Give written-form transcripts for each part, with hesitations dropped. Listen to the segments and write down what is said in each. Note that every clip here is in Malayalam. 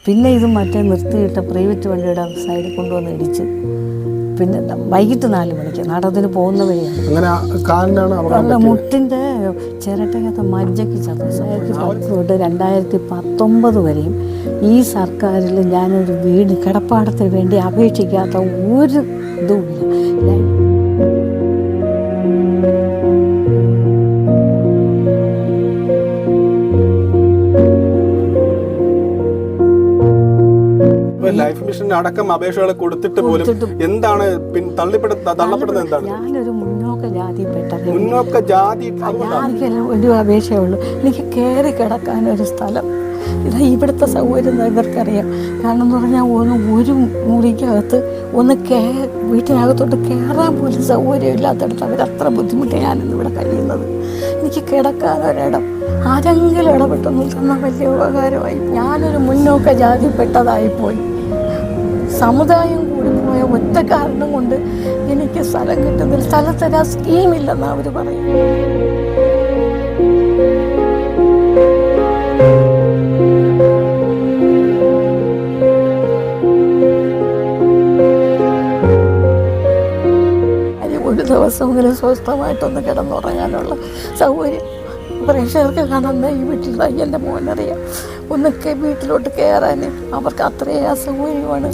പിന്നെ ഇത് മറ്റേ നിർത്തിയിട്ട പ്രൈവറ്റ് വണ്ടിയുടെ സൈഡിൽ കൊണ്ടുവന്ന് ഇടിച്ച്. പിന്നെ വൈകിട്ട് 4 മണിക്ക് നാടകത്തിന് പോകുന്ന വഴിയാണ്. അങ്ങനെ മുട്ടിൻ്റെ ചിരട്ടയ്ക്കകത്ത് മജ്ജയ്ക്ക് തൊട്ട് 2019 വരെയും ഈ സർക്കാരിൽ ഞാനൊരു വീട് കിടപ്പാടത്തിന് വേണ്ടി അപേക്ഷിക്കാത്ത ഒരു ഇതുമില്ല. ലൈഫ് മിഷൻ അടക്കം അപേക്ഷകൾ കൊടുത്തിട്ട് പോലും എന്താണ് തള്ളപ്പെടുന്നത്? എന്താണ് ഞാനൊരു മുന്നോക്ക ജാതിപ്പെട്ടത്. മുന്നോക്ക ജാതി എനിക്ക് ഒരു അപേക്ഷയുള്ളൂ, എനിക്ക് കയറി കിടക്കാനൊരു സ്ഥലം. ഇവിടുത്തെ സൗകര്യം ഇവർക്കറിയാം. കാരണം എന്ന് പറഞ്ഞാൽ ഒരു മുറിക്കകത്ത് വീട്ടിനകത്തോട്ട് കയറാൻ പോലും സൗകര്യമില്ലാത്തടത്ത് അവരത്ര ബുദ്ധിമുട്ട് ഞാനിന്നിവിടെ കഴിയുന്നത്. എനിക്ക് കിടക്കാനൊരിടം ആരെങ്കിലും ഇടപെട്ടൊന്നും തന്ന വലിയ ഉപകാരമായി. ഞാനൊരു മുന്നോക്ക ജാതിപ്പെട്ടതായിപ്പോയി. സമുദായം കൂടി പോയ ഒറ്റ കാരണം കൊണ്ട് എനിക്ക് സ്ഥലം കിട്ടുന്നില്ല. സ്ഥലത്തരാ സ്കീമില്ലെന്ന് അവർ പറയും. ഒരു ദിവസമെങ്കിലും സ്വസ്ഥമായിട്ടൊന്ന് കിടന്നുറങ്ങാനുള്ള സൗകര്യം പ്രേക്ഷകർക്ക് കാണുന്ന ഈ വീട്ടിൽ എൻ്റെ മോനറിയാം. ഒന്നൊക്കെ വീട്ടിലോട്ട് കയറാൻ അവർക്ക് അത്രയും അസൗകര്യമാണ്.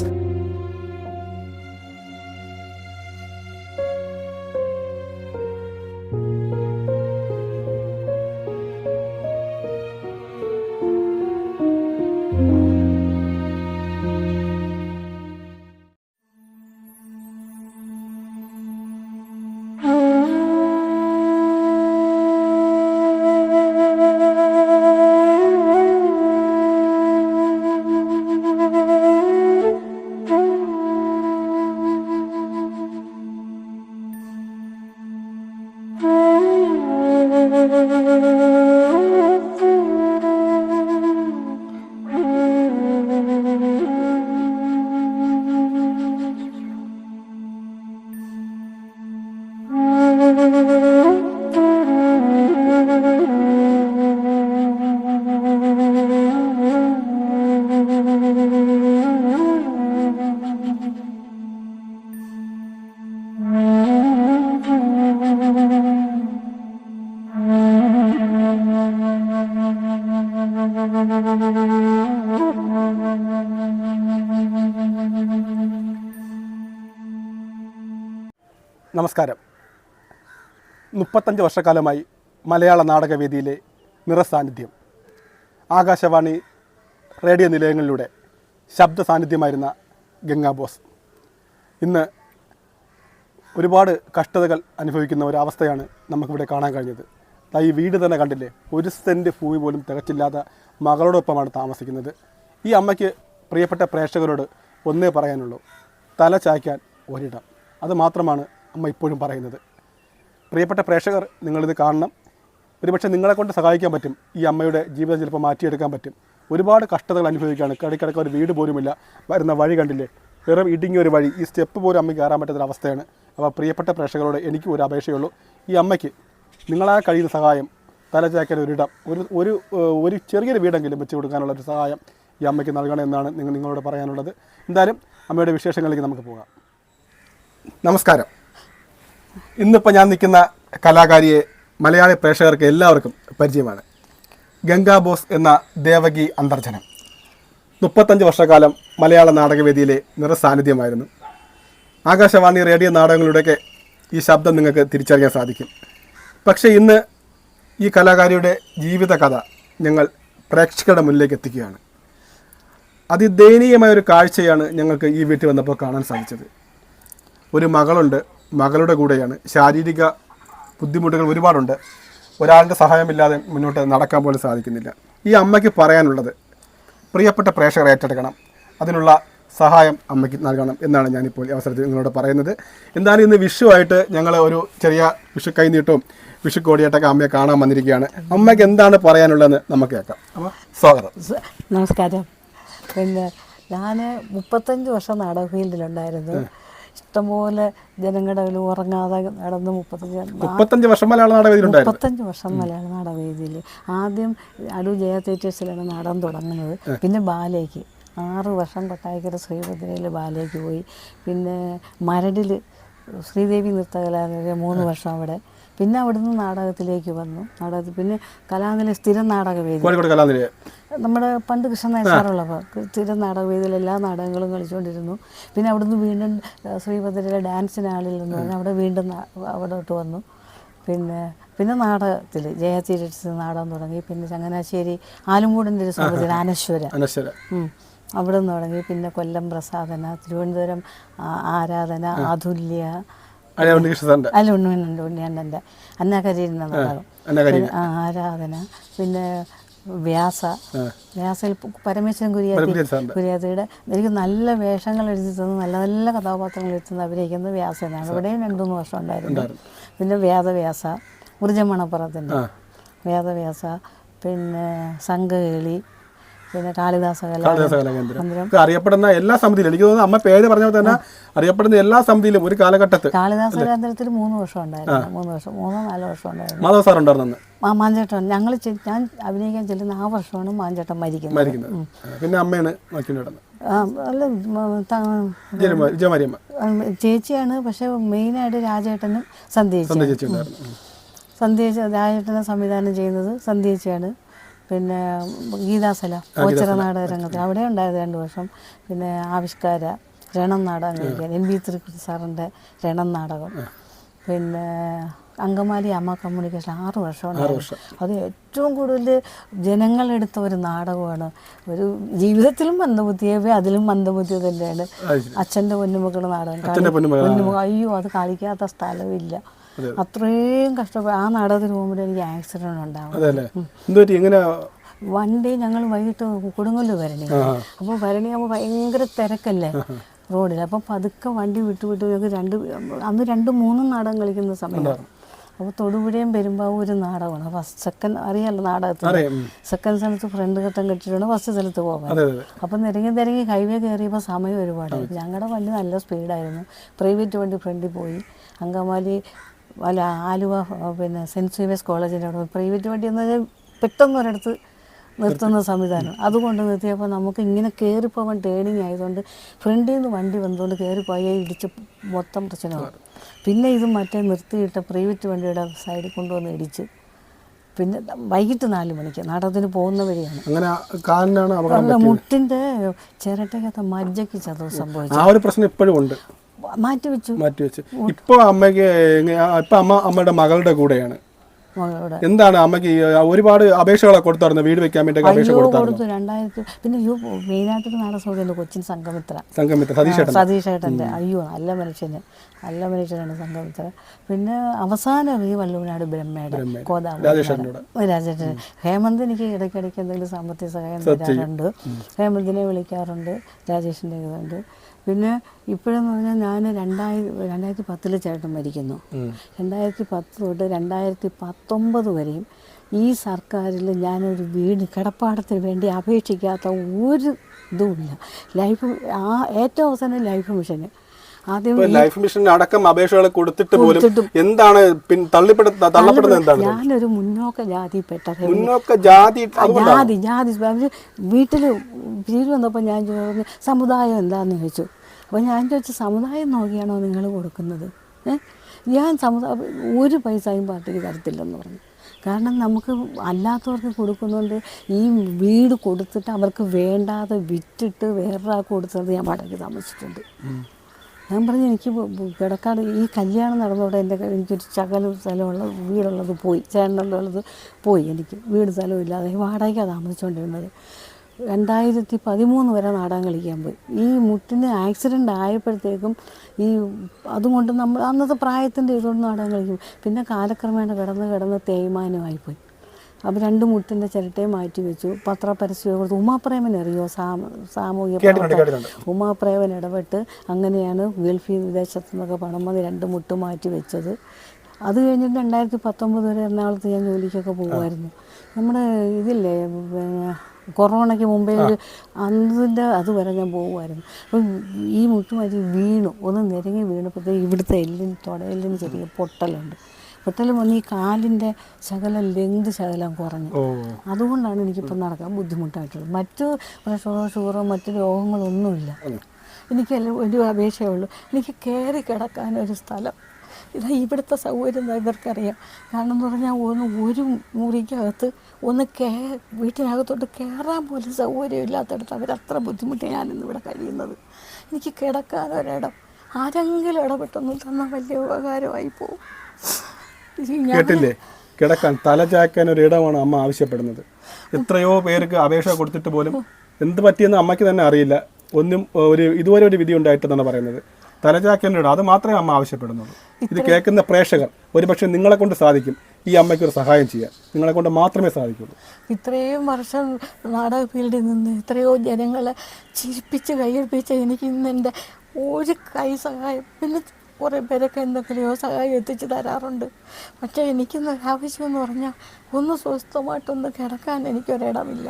നമസ്കാരം. 35 വർഷക്കാലമായി മലയാള നാടകവേദിയിലെ നിറസാന്നിധ്യം, ആകാശവാണി റേഡിയോ നിലയങ്ങളിലൂടെ ശബ്ദ സാന്നിധ്യമായിരുന്ന ഗംഗാ ബോസ് ഇന്ന് ഒരുപാട് കഷ്ടതകൾ അനുഭവിക്കുന്ന ഒരവസ്ഥയാണ് നമുക്കിവിടെ കാണാൻ കഴിഞ്ഞത്. ഈ വീട് തന്നെ കണ്ടില്ലേ, 1 സെൻറ്റ് ഭൂമി പോലും തികച്ചില്ലാത്ത മകളോടൊപ്പമാണ് താമസിക്കുന്നത്. ഈ അമ്മയ്ക്ക് പ്രിയപ്പെട്ട പ്രേക്ഷകരോട് ഒന്നേ പറയാനുള്ളൂ, തല ചായ്ക്കാൻ ഒരിടം. അത് മാത്രമാണ് അമ്മ ഇപ്പോഴും പറയുന്നത്. പ്രിയപ്പെട്ട പ്രേക്ഷകർ, നിങ്ങളിത് കാണണം. ഒരുപക്ഷെ നിങ്ങളെക്കൊണ്ട് സഹായിക്കാൻ പറ്റും. ഈ അമ്മയുടെ ജീവിതം ചിലപ്പോൾ മാറ്റിയെടുക്കാൻ പറ്റും. ഒരുപാട് കഷ്ടതകൾ അനുഭവിക്കുകയാണ്. ഇടയ്ക്കിടയ്ക്ക് ഒരു വീട് പോലുമില്ല. വരുന്ന വഴി കണ്ടില്ലേ, വെറും ഇടുങ്ങിയ ഒരു വഴി. ഈ സ്റ്റെപ്പ് പോലും അമ്മയ്ക്ക് കയറാൻ പറ്റുന്നൊരവസ്ഥയാണ്. അപ്പോൾ പ്രിയപ്പെട്ട പ്രേക്ഷകരോട് എനിക്ക് ഒരു അപേക്ഷയുള്ളൂ, ഈ അമ്മയ്ക്ക് നിങ്ങളാ കഴിയുന്ന സഹായം, തലചായ്ക്കാൻ ഒരിടം, ഒരു ചെറിയൊരു വീടെങ്കിലും വെച്ച് കൊടുക്കാനുള്ളൊരു സഹായം ഈ അമ്മയ്ക്ക് നൽകണമെന്നാണ് നിങ്ങളോട് പറയാനുള്ളത്. എന്തായാലും അമ്മയുടെ വിശേഷങ്ങളിലേക്ക് നമുക്ക് പോകാം. നമസ്കാരം. ഇന്നിപ്പോൾ ഞാൻ നിൽക്കുന്ന കലാകാരിയെ മലയാളി പ്രേക്ഷകർക്ക് എല്ലാവർക്കും പരിചയമാണ്. ഗംഗാ ബോസ് എന്ന ദേവകി അന്തർജനം 35 വർഷക്കാലം മലയാള നാടകവേദിയിലെ നിറസാന്നിധ്യമായിരുന്നു. ആകാശവാണി റേഡിയോ നാടകങ്ങളുടെയൊക്കെ ഈ ശബ്ദം നിങ്ങൾക്ക് തിരിച്ചറിയാൻ സാധിക്കും. പക്ഷേ ഇന്ന് ഈ കലാകാരിയുടെ ജീവിത കഥ ഞങ്ങൾ പ്രേക്ഷകരുടെ മുന്നിലേക്ക് എത്തിക്കുകയാണ്. അതിദയനീയമായൊരു കാഴ്ചയാണ് ഞങ്ങൾക്ക് ഈ വീട്ടിൽ വന്നപ്പോൾ കാണാൻ സാധിച്ചത്. ഒരു മകളുണ്ട്, മകളുടെ കൂടെയാണ്. ശാരീരിക ബുദ്ധിമുട്ടുകൾ ഒരുപാടുണ്ട്. ഒരാളുടെ സഹായമില്ലാതെ മുന്നോട്ട് നടക്കാൻ പോലും സാധിക്കുന്നില്ല. ഈ അമ്മയ്ക്ക് പറയാനുള്ളത്, പ്രിയപ്പെട്ട പ്രേക്ഷകർ ഏറ്റെടുക്കണം, അതിനുള്ള സഹായം അമ്മയ്ക്ക് നൽകണം എന്നാണ് ഞാനിപ്പോൾ ഈ അവസരത്തിൽ നിങ്ങളോട് പറയുന്നത്. എന്തായാലും ഇന്ന് വിഷുവായിട്ട് ഞങ്ങൾ ഒരു ചെറിയ വിഷു കൈനീട്ടവും വിഷു കോടിയായിട്ടൊക്കെ അമ്മയെ കാണാൻ വന്നിരിക്കുകയാണ്. അമ്മയ്ക്ക് എന്താണ് പറയാനുള്ളതെന്ന് നമുക്ക് കേൾക്കാം. അമ്മ സ്വാഗതം. നമസ്കാരം. പിന്നെ ഞാൻ 35 വർഷം നാടക ഫീൽഡിലുണ്ടായിരുന്നു. ഇഷ്ടംപോലെ ജനങ്ങളുടെ ഉറങ്ങാതെ നടന്ന് 35 വർഷം മലയാള നാടകവേദിയിലുണ്ടായിരുന്നു. 35 വർഷം മലയാള നാടകവേദിയിൽ. ആദ്യം അടൂർ ജയ തിയേറ്റേഴ്സിലാണ് നാടകം തുടങ്ങുന്നത്. പിന്നെ ബാലയ്ക്ക് 6 വർഷം കൊട്ടാരക്കര ശ്രീഭദ്രയിൽ ബാലയ്ക്ക് പോയി. പിന്നെ മരടിൽ ശ്രീദേവി നൃത്തകലാലയം 3 വർഷം അവിടെ. പിന്നെ അവിടുന്ന് നാടകത്തിലേക്ക് വന്നു. നാടകത്തിൽ പിന്നെ കലാനിലയം സ്ഥിരം നാടകവേദി, നമ്മുടെ പണ്ട് കൃഷ്ണനായ സാറുള്ളപ്പോൾ സ്ഥിരം നാടകവേദിയിൽ എല്ലാ നാടകങ്ങളും കളിച്ചുകൊണ്ടിരുന്നു. പിന്നെ അവിടുന്ന് വീണ്ടും ശ്രീഭദ്രയിലെ ഡാൻസിനാളില്ലെന്ന് പറഞ്ഞാൽ അവിടെ വീണ്ടും അവിടോട്ട് വന്നു. പിന്നെ നാടകത്തിൽ ജയതീരസ് നാടകം തുടങ്ങി. പിന്നെ ചങ്ങനാശ്ശേരി ആലുംകൂടിൻ്റെ ഒരു സമിതി അനശ്വര അവിടെ നിന്ന് തുടങ്ങി. പിന്നെ കൊല്ലം പ്രസാദന, തിരുവനന്തപുരം ആരാധന, അതുല്യ, ഉണ്ണിയണ്ണൻ്റെ അന്നകരിയുന്ന നാടകം, ആരാധന. പിന്നെ വ്യാസയിൽ പരമേശ്വരൻ കുര്യാത്തിയുടെ എനിക്ക് നല്ല വേഷങ്ങൾ എഴുതി തന്നു, നല്ല നല്ല കഥാപാത്രങ്ങൾ എഴുതുന്ന അഭിനയിക്കുന്നത് വ്യാസനാണ്. ഇവിടെയും 2-3 വർഷം ഉണ്ടായിരുന്നു. പിന്നെ വേദവ്യാസ, ഊർജ്ജമണപ്പുറത്തിൻ്റെ വേദവ്യാസ, പിന്നെ സംഘകേളി, പിന്നെ കാളിദാസ കലാകേന്ദ്രം, അറിയപ്പെടുന്ന എല്ലാ സമിതിയിലും എനിക്ക് തോന്നുന്നു അമ്മ പേര് പറഞ്ഞാൽ തന്നെ അറിയപ്പെടുന്ന എല്ലാ സമിതിയിലും ഒരു കാലഘട്ടത്തിൽ കാളിദാസ കേന്ദ്രത്തിൽ 3 വർഷം ഉണ്ടായിരുന്നു. 3-4 വർഷം ഉണ്ടായിരുന്നു. മാധവ സാർ ഉണ്ടായിരുന്നു. മാഞ്ചേട്ടൻ ഞാൻ അഭിനയിക്കാൻ ചെല്ലുന്ന ആ വർഷമാണ് മാഞ്ചേട്ടൻ മരിക്കുന്നത്. പിന്നെ അമ്മയാണ് ചേച്ചിയാണ്. പക്ഷെ മെയിനായിട്ട് രാജേട്ടനും രാജേട്ടനെ സംവിധാനം ചെയ്യുന്നത് സന്ധ്യേച്ചിയാണ്. പിന്നെ ഗീതാസല ഓച്ചിറ നാടക രംഗത്തിൽ അവിടെ ഉണ്ടായത് 2 വർഷം. പിന്നെ ആവിഷ്കാര രണം നാടകം കളിക്കാൻ NB സാറിൻ്റെ രണം നാടകം. പിന്നെ അങ്കമാലി അമ്മ കമ്മ്യൂണിക്കേഷൻ 6 വർഷം ഉണ്ടായിരുന്നു. അത് ഏറ്റവും കൂടുതൽ ജനങ്ങളെടുത്ത ഒരു നാടകമാണ്. ഒരു ജീവിതത്തിലും മന്ദബുദ്ധിയെ അതിലും മന്ദബുദ്ധി തന്നെയാണ്. അച്ഛൻ്റെ പൊന്നുമക്കളുടെ നാടകം അയ്യോ അത് കളിക്കാത്ത സ്ഥലമില്ല. അത്രയും കഷ്ടപ്പെട്ട ആ നാടകത്തിന് പോകുമ്പോൾ എനിക്ക് ആക്സിഡന്റ് ഉണ്ടാവും. വണ്ടി ഞങ്ങൾ വൈകിട്ട് കൊടുങ്ങല്ലൂർ വരണി. അപ്പോൾ വരണിയാകുമ്പോൾ ഭയങ്കര തിരക്കല്ലേ റോഡിൽ. അപ്പം പതുക്കെ വണ്ടി വിട്ട് ഞങ്ങൾക്ക് അന്ന് 2-3 നാടകം കളിക്കുന്ന സമയമാണ്. അപ്പോൾ തൊടുപുഴയും പെരുമ്പാവൂരും നാടകമാണ്. ഫസ്റ്റ് സെക്കൻഡ് അറിയാമല്ലോ നാടകത്തിൽ. സെക്കൻഡ് സ്ഥലത്ത് ഫ്രണ്ട് ഘട്ടം കെട്ടിയിട്ടാണ് ഫസ്റ്റ് സ്ഥലത്ത് പോകാൻ. അപ്പം നിരങ്ങി ഹൈവേ കയറിയപ്പോൾ സമയം ഒരുപാടായി. ഞങ്ങളുടെ വണ്ടി നല്ല സ്പീഡായിരുന്നു. പ്രൈവറ്റ് വണ്ടി ഫ്രണ്ടിൽ പോയി. അങ്കമാലി ആലുവ പിന്നെ സെൻറ്റ് സേവിയേഴ്സ് കോളേജിൻ്റെ അവിടെ പ്രൈവറ്റ് വണ്ടി എന്ന് പറഞ്ഞാൽ പെട്ടെന്ന് ഒരിടത്ത് നിർത്തുന്ന സംവിധാനം. അതുകൊണ്ട് നിർത്തിയപ്പോൾ നമുക്ക് ഇങ്ങനെ കയറിപ്പോകാൻ ടേണിങ് ആയതുകൊണ്ട് ഫ്രണ്ടിൽ നിന്ന് വണ്ടി വന്നുകൊണ്ട് കയറിപ്പോയി ഇടിച്ച് മൊത്തം പ്രശ്നമാണ്. പിന്നെ ഇത് മറ്റേ നിർത്തിയിട്ട പ്രൈവറ്റ് വണ്ടിയുടെ സൈഡിൽ കൊണ്ടുവന്ന് ഇടിച്ച്. പിന്നെ വൈകിട്ട് 4 മണിക്ക് നാടകത്തിന് പോകുന്ന വഴിയാണ്. മുട്ടിൻ്റെ ചിരട്ടയ്ക്കകത്ത് മജ്ജയ്ക്ക് ചതവ് സംഭവിച്ചു. ആ ഒരു പ്രശ്നം ഇപ്പോഴും ഉണ്ട്. മാറ്റിവെച്ചു. ഇപ്പൊ അമ്മയുടെ മകളുടെ കൂടെയാണ്. എന്താണ് അമ്മയ്ക്ക് ഒരുപാട് അപേക്ഷകളൊക്കെ കൊടുത്തായിരുന്നു വീട് വെക്കാൻ വേണ്ടി? കൊടുത്തു 2000. പിന്നെ മെയിനായിട്ടൊരു നാടക സൗകര്യം കൊച്ചിൻ സംഘമിത്ര സതീഷേട്ടൻ്റെ നല്ല മനുഷ്യനാണ് സംഘമിത്ര. പിന്നെ അവസാനം ഈ വള്ളുവനാട് ബ്രഹ്മയുടെ രാജേട്ടൻ ഹേമന്ത് എനിക്ക് ഇടയ്ക്കിടയ്ക്ക് എന്തെങ്കിലും സാമ്പത്തിക സഹായം തരാറുണ്ട്. ഹേമന്തിനെ വിളിക്കാറുണ്ട്. രാജേഷിൻ്റെ ഇതുണ്ട്. പിന്നെ ഇപ്പോഴെന്ന് പറഞ്ഞാൽ ഞാൻ 2010 ചേട്ടൻ മരിക്കുന്നു. 2010 തൊട്ട് 2019 വരെയും ഈ സർക്കാരിൽ ഞാനൊരു വീട് കിടപ്പാടത്തിന് വേണ്ടി അപേക്ഷിക്കാത്ത ഒരു ഇതുമില്ല. ഏറ്റവും അവസാനം ലൈഫ് മിഷന് ലൈഫ് മിഷൻ അടക്കം അപേക്ഷകൾ കൊടുത്തിട്ട് പോലും എന്താണ് തള്ളപ്പെടുന്നത്? എന്താണ്? ഞാനൊരു മുന്നോക്ക ജാതിപ്പെട്ട ജാതി വീട്ടിൽ പിരിവ് വന്നപ്പോൾ ഞാൻ ചോദിച്ചു സമുദായം എന്താണെന്ന് ചോദിച്ചു. അപ്പോൾ ഞാൻ ചോദിച്ചു സമുദായം നോക്കിയാണോ നിങ്ങൾ കൊടുക്കുന്നത്? ഞാൻ ഒരു പൈസയും പാർട്ടിക്ക് തരത്തില്ലെന്ന് പറഞ്ഞു. കാരണം നമുക്ക് അല്ലാത്തവർക്ക് കൊടുക്കുന്നുണ്ട്. ഈ വീട് കൊടുത്തിട്ട് അവർക്ക് വേണ്ടാതെ വിറ്റിട്ട് വേറൊരാൾക്ക് കൊടുത്തത് ഞാൻ വാടകയ്ക്ക് താമസിച്ചിട്ടുണ്ട്. ഞാൻ പറഞ്ഞു എനിക്ക് കിടക്കാട് ഈ കല്യാണം നടന്നതോടെ എനിക്കൊരു സ്ഥലമുള്ള വീടുള്ളത് പോയി, ചേട്ടനുള്ളത് പോയി. എനിക്ക് വീട് സ്ഥലമില്ലാതെ വാടകയ്ക്കാണ് താമസിച്ചുകൊണ്ടിരുന്നത്. 2013 വരെ നാടകം കളിക്കാൻ പോയി. ഈ മുട്ടിന് ആക്സിഡൻ്റ് ആയപ്പോഴത്തേക്കും അതുകൊണ്ട് നമ്മൾ അന്നത്തെ പ്രായത്തിൻ്റെ ഇതുകൊണ്ട് നാടകം കളിക്കും. പിന്നെ കാലക്രമേണ കിടന്ന് തേയ്മാനമായിപ്പോയി. അപ്പോൾ 2 മുട്ടിൻ്റെ ചിരട്ടയും മാറ്റി വെച്ചു. പത്രപരസ്യം കൊടുത്തു. ഉമാപ്രേമൻ അറിയോ? സാമൂഹിക പ്രവർത്തകൻ ഉമാപ്രേമൻ ഇടപെട്ട് അങ്ങനെയാണ് ഗൾഫിൽ വിദേശത്തു നിന്നൊക്കെ പണം വന്ന് 2 മുട്ട് മാറ്റി വെച്ചത്. അത് കഴിഞ്ഞിട്ട് 2019 വരെ എറണാകുളത്ത് ഞാൻ ജോലിക്കൊക്കെ പോകുമായിരുന്നു. നമ്മുടെ ഇതില്ലേ കൊറോണയ്ക്ക് മുമ്പേ അതിൻ്റെ അതുവരെ ഞാൻ പോകുമായിരുന്നു. അപ്പം ഈ മുട്ട് മാറ്റി വീണു. ഒന്ന് നിരങ്ങി വീണപ്പോഴത്തേക്ക് ഇവിടുത്തെ തുടയെല്ലിന് ചെറിയ പൊട്ടലുണ്ട്. പൊട്ടൽ വന്ന് ഈ കാലിൻ്റെ ശകലം ലെങ്ത് ശകലം കുറഞ്ഞു. അതുകൊണ്ടാണ് എനിക്കിപ്പോൾ നടക്കാൻ ബുദ്ധിമുട്ടായിട്ടുള്ളത്. മറ്റു പ്രഷറോ ഷുഗറോ മറ്റു രോഗങ്ങളൊന്നുമില്ല. എനിക്ക് ഒരു അപേക്ഷയേ ഉള്ളൂ, എനിക്ക് കയറി കിടക്കാനൊരു സ്ഥലം. ഇവിടുത്തെ സൗകര്യം ഇവർക്കറിയാം. കാരണം എന്ന് പറഞ്ഞാൽ ഒരു മുറിക്കകത്ത് വീട്ടിനകത്തോട്ട് കയറാൻ പോലും സൗകര്യമില്ലാത്തടത്ത് അവരത്ര ബുദ്ധിമുട്ടി ഞാനിന്നിവിടെ കഴിയുന്നത്. എനിക്ക് കിടക്കാനൊരിടം ആരെങ്കിലും ഇടപെട്ടൊന്നും തന്നാൽ വലിയ ഉപകാരമായി പോകും. കേട്ടില്ലേ, കിടക്കാൻ തല ചായ്ക്കാൻ ഒരിടമാണ് അമ്മ ആവശ്യപ്പെടുന്നത്. എത്രയോ പേർക്ക് അപേക്ഷ കൊടുത്തിട്ട് പോലും എന്ത് പറ്റിയെന്ന് അമ്മയ്ക്ക് തന്നെ അറിയില്ല. ഇതുവരെ ഒരു വിധി ഉണ്ടായിട്ടെന്നാണ് പറയുന്നത്. തലചാക്കേണ്ട അത് മാത്രമേ അമ്മ ആവശ്യപ്പെടുന്നുള്ളൂ. ഇത് കേൾക്കുന്ന പ്രേക്ഷകർ ഒരുപക്ഷെ നിങ്ങളെ കൊണ്ട് സാധിക്കും ഈ അമ്മയ്ക്കൊരു സഹായം ചെയ്യാൻ. നിങ്ങളെ കൊണ്ട് മാത്രമേ സാധിക്കുള്ളൂ. ഇത്രയും വർഷം നാടക ഫീൽഡിൽ നിന്ന് എത്രയോ ജനങ്ങളെ ചിരിപ്പിച്ച് കയ്യടിപ്പിച്ച് എനിക്ക് ഇന്ന് എൻ്റെ ഒരു കൈ സഹായം, പിന്നെ കുറേ പേരൊക്കെ എന്തെങ്കിലുമോ സഹായം എത്തിച്ച് തരാറുണ്ട്. പക്ഷേ എനിക്കിന്ന് ആവശ്യമെന്ന് പറഞ്ഞാൽ ഒന്ന് സ്വസ്ഥമായിട്ടൊന്ന് കിടക്കാൻ എനിക്കൊരിടമില്ല,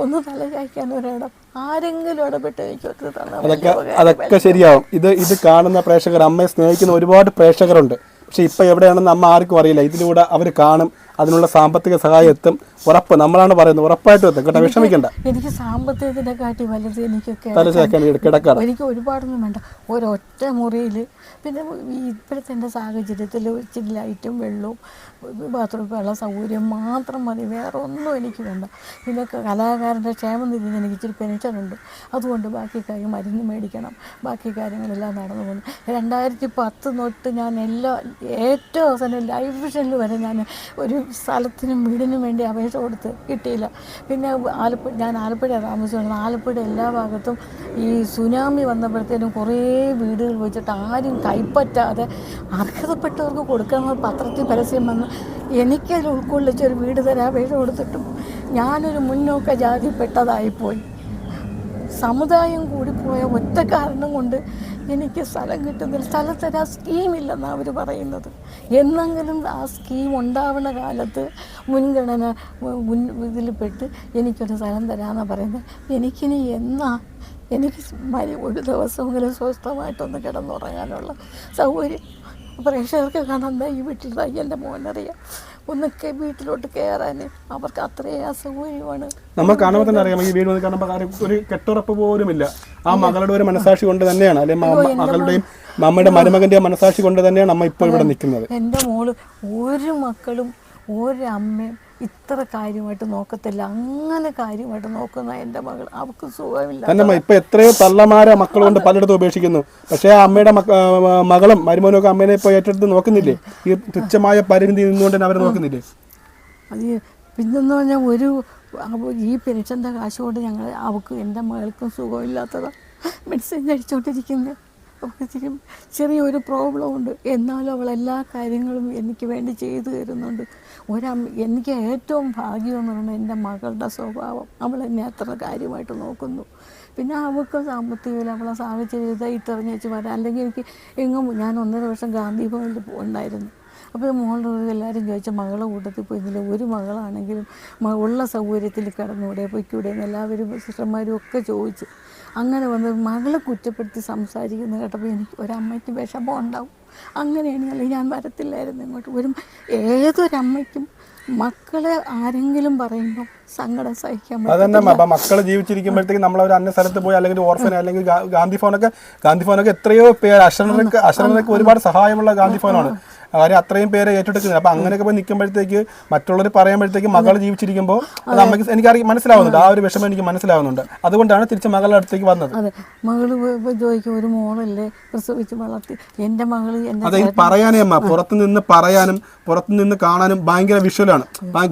ഒന്ന് തല ചായ്ക്കാൻ ഒരിടം, ആരെങ്കിലും ഇടപെട്ട് എനിക്ക് അതൊക്കെ ശരിയാവും. ഇത് കാണുന്ന പ്രേക്ഷകർ, അമ്മയെ സ്നേഹിക്കുന്ന ഒരുപാട് പ്രേക്ഷകരുണ്ട്. പക്ഷെ ഇപ്പം എവിടെയാണെന്ന് അമ്മ ആർക്കും അറിയില്ല. ഇതിലൂടെ അവർ കാണും, അതിനുള്ള സാമ്പത്തിക സഹായം എത്തും. ഉറപ്പ്, നമ്മളാണ് പറയുന്നത്, ഉറപ്പായിട്ടും എത്തും കേട്ടോ, വിഷമിക്കണ്ട. എനിക്ക് സാമ്പത്തികത്തിനെ കാട്ടി വലുത് എനിക്ക് ഒരുപാടൊന്നും വേണ്ട. ഒരൊറ്റ മുറിയിൽ, പിന്നെ ഇപ്പോഴത്തെ എൻ്റെ സാഹചര്യത്തിൽ ഇച്ചിരി ലൈറ്റും വെള്ളവും ബാത്റൂം വെള്ള സൗകര്യം മാത്രം മതി, വേറെ ഒന്നും എനിക്ക് വേണ്ട. പിന്നെ കലാകാരൻ്റെ ക്ഷേമനിധി എനിക്ക് ഇച്ചിരി പെൻഷനുണ്ട്, അതുകൊണ്ട് ബാക്കി കാര്യം മരുന്ന് മേടിക്കണം, ബാക്കി കാര്യങ്ങളെല്ലാം നടന്നു പോകുന്നു. 2010 തൊട്ട് ഞാൻ ഏറ്റവും അവസാനം ലൈഫ് മിഷനിൽ വരെ ഞാൻ ഒരു സ്ഥലത്തിനും വീടിനും വേണ്ടി അപേക്ഷ കൊടുത്ത് കിട്ടിയില്ല. പിന്നെ ഞാൻ ആലപ്പുഴ താമസിക്കുന്നത്. ആലപ്പുഴ എല്ലാ ഭാഗത്തും ഈ സുനാമി വന്നപ്പോഴത്തേനും കുറേ വീടുകൾ വെച്ചിട്ട് ആരും കൈപ്പറ്റാതെ അർഹതപ്പെട്ടവർക്ക് കൊടുക്കണമെന്ന് പത്രത്തിൽ പരസ്യം വന്ന് എനിക്കതിൽ ഉൾക്കൊള്ളിച്ചൊരു വീട് തരാൻ അപേക്ഷ കൊടുത്തിട്ടും ഞാനൊരു മുന്നോക്ക ജാതിപ്പെട്ടതായിപ്പോയി. സമുദായം കൂടിപ്പോയ ഒറ്റ കാരണം കൊണ്ട് എനിക്ക് സ്ഥലം കിട്ടുന്നില്ല. സ്ഥലം തരാൻ സ്കീമില്ലെന്നാണ് അവർ പറയുന്നത്. എന്നെങ്കിലും ആ സ്കീം ഉണ്ടാവുന്ന കാലത്ത് മുൻഗണന ഇതിൽപ്പെട്ട് എനിക്കൊരു സ്ഥലം തരാമെന്നാണ് പറയുന്നത്. എനിക്കിനി എനിക്ക് ഒരു ദിവസമെങ്കിലും സ്വസ്ഥമായിട്ടൊന്ന് കിടന്നുറങ്ങാനുള്ള സൗകര്യം പ്രേക്ഷകർക്ക് കാണാൻ ഈ വീട്ടിൽ എൻ്റെ മോനറിയാം. ഒന്നൊക്കെ വീട്ടിലോട്ട് കയറാൻ അവർക്ക് അത്രയും അസൗകര്യമാണ്. നമ്മൾ കാണുമ്പോൾ തന്നെ അറിയാം, ഈ വീട് വന്ന് കാണുമ്പോൾ ഒരു കെട്ടുറപ്പ് പോലുമില്ല. ആ മകളുടെ ഒരു മനസാക്ഷി കൊണ്ട് തന്നെയാണ്, അല്ലെങ്കിൽ മകളുടെയും നമ്മുടെ മരുമകന്റെ മനസാക്ഷി കൊണ്ട് തന്നെയാണ് അമ്മ ഇപ്പോൾ ഇവിടെ നിൽക്കുന്നത്. എൻ്റെ മോള് ഒരു മക്കളും ഒരമ്മയും ഇത്ര കാര്യമായിട്ട് നോക്കത്തില്ല, അങ്ങനെ കാര്യമായിട്ട് നോക്കുന്ന എൻ്റെ മകൾ, അവർക്ക് സുഖമില്ല. തന്നെ ഇപ്പൊ എത്രയോ തള്ളമാരെ മക്കൾ കൊണ്ട് പലയിടത്തും ഉപേക്ഷിക്കുന്നു. പക്ഷേ ആ അമ്മയുടെ മകളും മരുമോനും ഒക്കെ അമ്മേനെ ഇപ്പോൾ ഏറ്റെടുത്ത് നോക്കുന്നില്ലേ? ഈ തുച്ഛമായ പരിമിതി നിന്നുകൊണ്ട് തന്നെ അവർ നോക്കുന്നില്ലേ? അത് പിന്നെന്ന് പറഞ്ഞാൽ ഈ പെൻഷൻ്റെ കാശ് കൊണ്ട് അവൾക്ക് എൻ്റെ മകൾക്കും സുഖമില്ലാത്തതാണ്. മെഡിസിൻ കഴിച്ചുകൊണ്ടിരിക്കുന്നത്. അവൾക്ക് ചെറിയൊരു പ്രോബ്ലം ഉണ്ട്, എന്നാലും അവൾ എല്ലാ കാര്യങ്ങളും എനിക്ക് വേണ്ടി ചെയ്തു തരുന്നുണ്ട്. എനിക്ക് ഏറ്റവും ഭാഗ്യമെന്ന് പറഞ്ഞാൽ എൻ്റെ മകളുടെ സ്വഭാവം, അവൾ എന്നെ അത്ര കാര്യമായിട്ട് നോക്കുന്നു. പിന്നെ അവൾക്ക് സാമ്പത്തികമില്ല, അവളെ സാഹചര്യത്തെ ഇട്ടെറിഞ്ഞ് വെച്ച് വരാം. അല്ലെങ്കിൽ എനിക്ക് ഞാൻ 1.5 വർഷം ഗാന്ധി ഭവനിൽ ഉണ്ടായിരുന്നു. അപ്പോൾ മോളുടെ എല്ലാവരും ചോദിച്ച മകളെ കൂട്ടത്തിൽ പോയിരുന്നില്ല. ഒരു മകളാണെങ്കിലും ഉള്ള സൗകര്യത്തിൽ കിടന്നൂടെ പൊയ്ക്കൂടെ എന്ന് എല്ലാവരും സിസ്റ്റർമാരും ഒക്കെ ചോദിച്ചു. അങ്ങനെ വന്ന് മകളെ കുറ്റപ്പെടുത്തി സംസാരിക്കുന്നത് കേട്ടപ്പോൾ എനിക്ക് ഒരമ്മയ്ക്ക് വിഷമം ഉണ്ടാവും. അങ്ങനെയാണ്, അല്ലെങ്കിൽ ഞാൻ വരത്തില്ലായിരുന്നു ഇങ്ങോട്ട്. ഏതൊരമ്മയ്ക്കും മക്കളെ ആരെങ്കിലും പറയുമ്പോൾ സങ്കടം സഹിക്കാൻ അതന്നെ. മക്കൾ ജീവിച്ചിരിക്കുമ്പോഴത്തേക്ക് നമ്മളൊരു അന്യ സ്ഥലത്ത് പോയി, അല്ലെങ്കിൽ ഓർഫൻ, അല്ലെങ്കിൽ ഗാന്ധി ഫോണൊക്കെ എത്രയോ പേര് അശരണർക്ക് ഒരുപാട് സഹായമുള്ള ഗാന്ധി ഫോണാണ്. കാര്യം അത്രയും പേരെ ഏറ്റെടുക്കുന്നത്. അപ്പം അങ്ങനെയൊക്കെ പോയി നിൽക്കുമ്പോഴത്തേക്ക് മറ്റുള്ളവർ പറയുമ്പോഴത്തേക്ക് മകൾ ജീവിച്ചിരിക്കുമ്പോൾ അത് അമ്മയ്ക്ക് എനിക്ക് മനസ്സിലാവുന്നുണ്ട്, ആ ഒരു വിഷമം എനിക്ക് മനസ്സിലാവുന്നുണ്ട്. അതുകൊണ്ടാണ് തിരിച്ച് മകളുടെ അടുത്തേക്ക് വന്നത്. അതെ, മകള് ചോദിക്കും, ഒരു മോളല്ലേ പ്രസവിച്ച് വളർത്തി എൻ്റെ മകള്. അതെ, പറയാനേ അമ്മ പുറത്തുനിന്ന് പറയാനും പുറത്തുനിന്ന് കാണാനും ഭയങ്കര വിഷ്വലാണ്,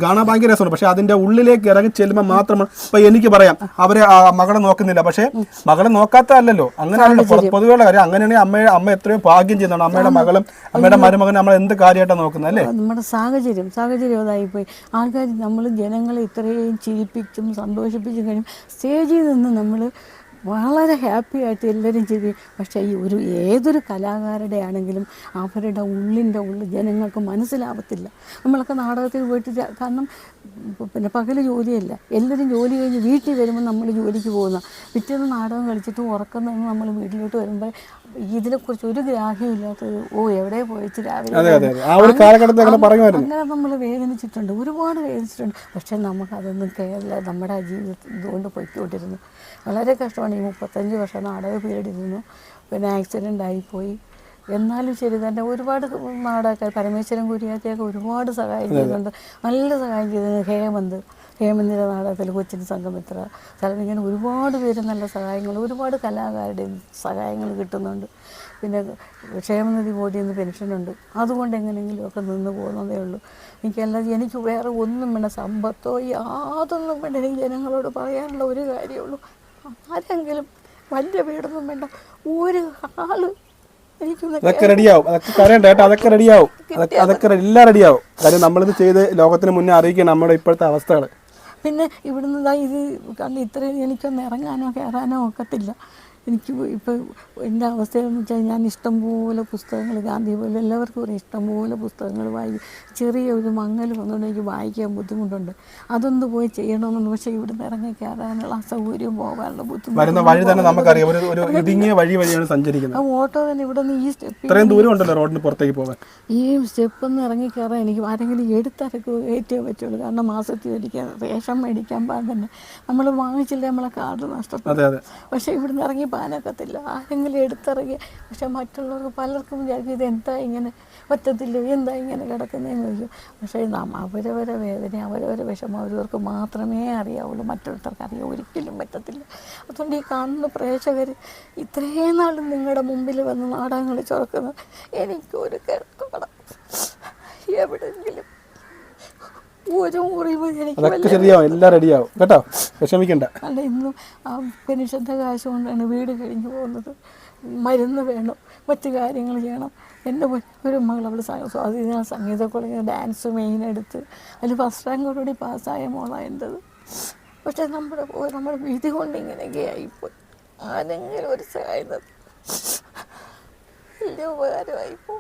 കാണാൻ ഭയങ്കര രസമാണ്. പക്ഷെ അതിന്റെ ഉള്ളിലേക്ക് ഇറങ്ങി ചെല്ലുമ്പോൾ മാത്രമാണ്. ഇപ്പൊ എനിക്ക് പറയാം അവരെ മകളെ നോക്കുന്നില്ല, പക്ഷെ മകളെ നോക്കാത്തല്ലോ, അങ്ങനെയാണല്ലോ പൊതുവെയുള്ള കാര്യം. അങ്ങനെയാണെങ്കിൽ അമ്മ എത്രയോ ഭാഗ്യം ചെയ്യുന്നതാണ്. അമ്മയുടെ മകളും അമ്മയുടെ മരുമകനും നമ്മൾ എന്ത് കാര്യമായിട്ടാണ് നോക്കുന്നത് അല്ലേ? നമ്മുടെ സാഹചര്യം അതായിപ്പോയി. ആൾക്കാർ ജനങ്ങളെ ഇത്രയും ചിരിപ്പിച്ചും സന്തോഷിപ്പിച്ചും കഴിയും. സ്റ്റേജിൽ നിന്ന് നമ്മൾ വളരെ ഹാപ്പി ആയിട്ട് എല്ലാവരും ചെയ്യും. പക്ഷേ ഏതൊരു കലാകാരുടെ ആണെങ്കിലും അവരുടെ ഉള്ളിൻ്റെ ഉള്ളിൽ ജനങ്ങൾക്ക് മനസ്സിലാവത്തില്ല. നമ്മളൊക്കെ നാടകത്തിൽ പോയിട്ട്, കാരണം പിന്നെ പകൽ ജോലിയല്ല, എല്ലാവരും ജോലി കഴിഞ്ഞ് വീട്ടിൽ വരുമ്പോൾ നമ്മൾ ജോലിക്ക് പോകുന്ന, പിറ്റേന്ന് നാടകം കളിച്ചിട്ട് ഉറക്കം നിന്ന് നമ്മൾ വീട്ടിലോട്ട് വരുമ്പോൾ ഇതിനെക്കുറിച്ച് ഒരു ഗ്രാഹ്യമില്ലാത്തത്, എവിടെ പോയിച്ച് രാവിലെ അങ്ങനെ നമ്മൾ വേദനിച്ചിട്ടുണ്ട്, ഒരുപാട് വേദനിച്ചിട്ടുണ്ട്. പക്ഷെ നമുക്കതൊന്നും കേരള നമ്മുടെ ജീവിതത്തിൽ ഇതുകൊണ്ട് പൊയ്ക്കൊണ്ടിരുന്നു. വളരെ കഷ്ടമാണ്. ഈ 35 വർഷം നാടക പീരീഡ് ഇരുന്നു, പിന്നെ ആക്സിഡൻ്റ് ആയിപ്പോയി. എന്നാലും ശരി തന്നെ ഒരുപാട് നാടകക്കാർ, പരമേശ്വരൻ കുര്യാക്കയൊക്കെ ഒരുപാട് സഹായം ചെയ്യുന്നുണ്ട്, നല്ല സഹായം ചെയ്തിട്ടുണ്ട്. ഹേമന്തിൻ്റെ നാടകത്തിൽ കൊച്ചിൻ സംഘമിത്ര ഇങ്ങനെ ഒരുപാട് പേര് നല്ല സഹായങ്ങൾ, ഒരുപാട് കലാകാരുടെയും സഹായങ്ങൾ കിട്ടുന്നുണ്ട്. പിന്നെ ക്ഷേമനിധി ബോർഡിൽ നിന്ന് പെൻഷനുണ്ട്, അതുകൊണ്ട് എങ്ങനെയെങ്കിലുമൊക്കെ നിന്ന് പോകുന്നതേ ഉള്ളൂ. എനിക്ക് വേറെ ഒന്നും വേണ്ട, സമ്പത്തോ യാതൊന്നും വേണ്ട. എനിക്ക് ജനങ്ങളോട് പറയാനുള്ള ഒരു കാര്യമുള്ളൂ, ആരെങ്കിലും വലിയ വീടൊന്നും വേണ്ട, ഒരു ആള് അതൊക്കെ റെഡിയാവും. അതൊക്കെ റെഡിയാവും. എല്ലാം റെഡിയാവും. കാര്യം നമ്മളിത് ചെയ്ത് ലോകത്തിന് മുന്നേ അറിയിക്കണം നമ്മുടെ ഇപ്പോഴത്തെ അവസ്ഥകൾ. പിന്നെ ഇവിടുന്ന് ഇത് കണ്ട് ഇത്രയും എനിക്കൊന്ന് ഇറങ്ങാനോ കയറാനോ ഒക്കത്തില്ല. എനിക്ക് ഇപ്പോൾ എൻ്റെ അവസ്ഥയെന്ന് വെച്ചാൽ ഞാൻ ഇഷ്ടംപോലെ പുസ്തകങ്ങൾ, ഗാന്ധി പോലെ എല്ലാവർക്കും പറയും, ഇഷ്ടംപോലെ പുസ്തകങ്ങൾ വായിക്കും. ചെറിയൊരു മങ്ങൽ വന്നുകൊണ്ട് എനിക്ക് വായിക്കാൻ ബുദ്ധിമുട്ടുണ്ട്. അതൊന്ന് പോയി ചെയ്യണമെന്നുണ്ട്. പക്ഷേ ഇവിടുന്ന് ഇറങ്ങി കയറാനുള്ള അസൗകര്യം, പോകാനുള്ള ബുദ്ധിമുട്ട്. ഓട്ടോ തന്നെ ഇവിടെ നിന്ന് ഈ സ്റ്റെപ്പ് ഒന്ന് ഇറങ്ങി കയറാൻ എനിക്ക് ആരെങ്കിലും എടുത്തിറക്കുക കയറ്റേ പറ്റുള്ളൂ. കാരണം മാസത്തിൽ ഒരിക്കൽ റേഷൻ മേടിക്കാൻ തന്നെ നമ്മൾ വാങ്ങിച്ചില്ല, നമ്മളെ കാർഡ് നഷ്ടപ്പെട്ടു. പക്ഷേ ഇവിടുന്ന് ഇറങ്ങി പാനക്കത്തില്ല, ആരെങ്കിലും എടുത്തിറങ്ങി. പക്ഷെ മറ്റുള്ളവർക്ക് പലർക്കും വിചാരിക്കും ഇതെന്താ ഇങ്ങനെ പറ്റത്തില്ല, എന്താ ഇങ്ങനെ കിടക്കുന്നതെന്ന് ചോദിക്കും. പക്ഷേ അവരവരെ വേദന, അവരവരെ വിഷമം അവരവർക്ക് മാത്രമേ അറിയാവുള്ളൂ, മറ്റുള്ളവർക്ക് അറിയാൻ ഒരിക്കലും പറ്റത്തില്ല. അതുകൊണ്ട് ഈ കാണുന്ന പ്രേക്ഷകർ ഇത്രയും നാളും നിങ്ങളുടെ മുമ്പിൽ വന്ന് നാടകങ്ങൾ ചുരക്കുന്നത്, എനിക്കൊരു കിടക്കണം എവിടെയെങ്കിലും ഒരു മുറിവ് കേട്ടോ, വിഷമിക്കണ്ട. അല്ല, ഇന്നും ആ പെൻഷൻ്റെ കാശ് കൊണ്ടാണ് വീട് കഴിഞ്ഞ് പോകുന്നത്. മരുന്ന് വേണം, മറ്റു കാര്യങ്ങൾ ചെയ്യണം. എൻ്റെ ഒരു മകൾ അവൾ സ്വാധീന സംഗീത കോളേജിൽ ഡാൻസ് മെയിനെടുത്ത് അതിൽ ഫസ്റ്റ് റാങ്കോടുകൂടി പാസ്സായ മോളായതിൻ്റെത്. പക്ഷെ നമ്മുടെ വിധി കൊണ്ട് ഇങ്ങനെയൊക്കെ ആയിപ്പോയി. ആരെങ്കിലും ഒരു സഹായം വലിയ ഉപകാരമായിപ്പോ.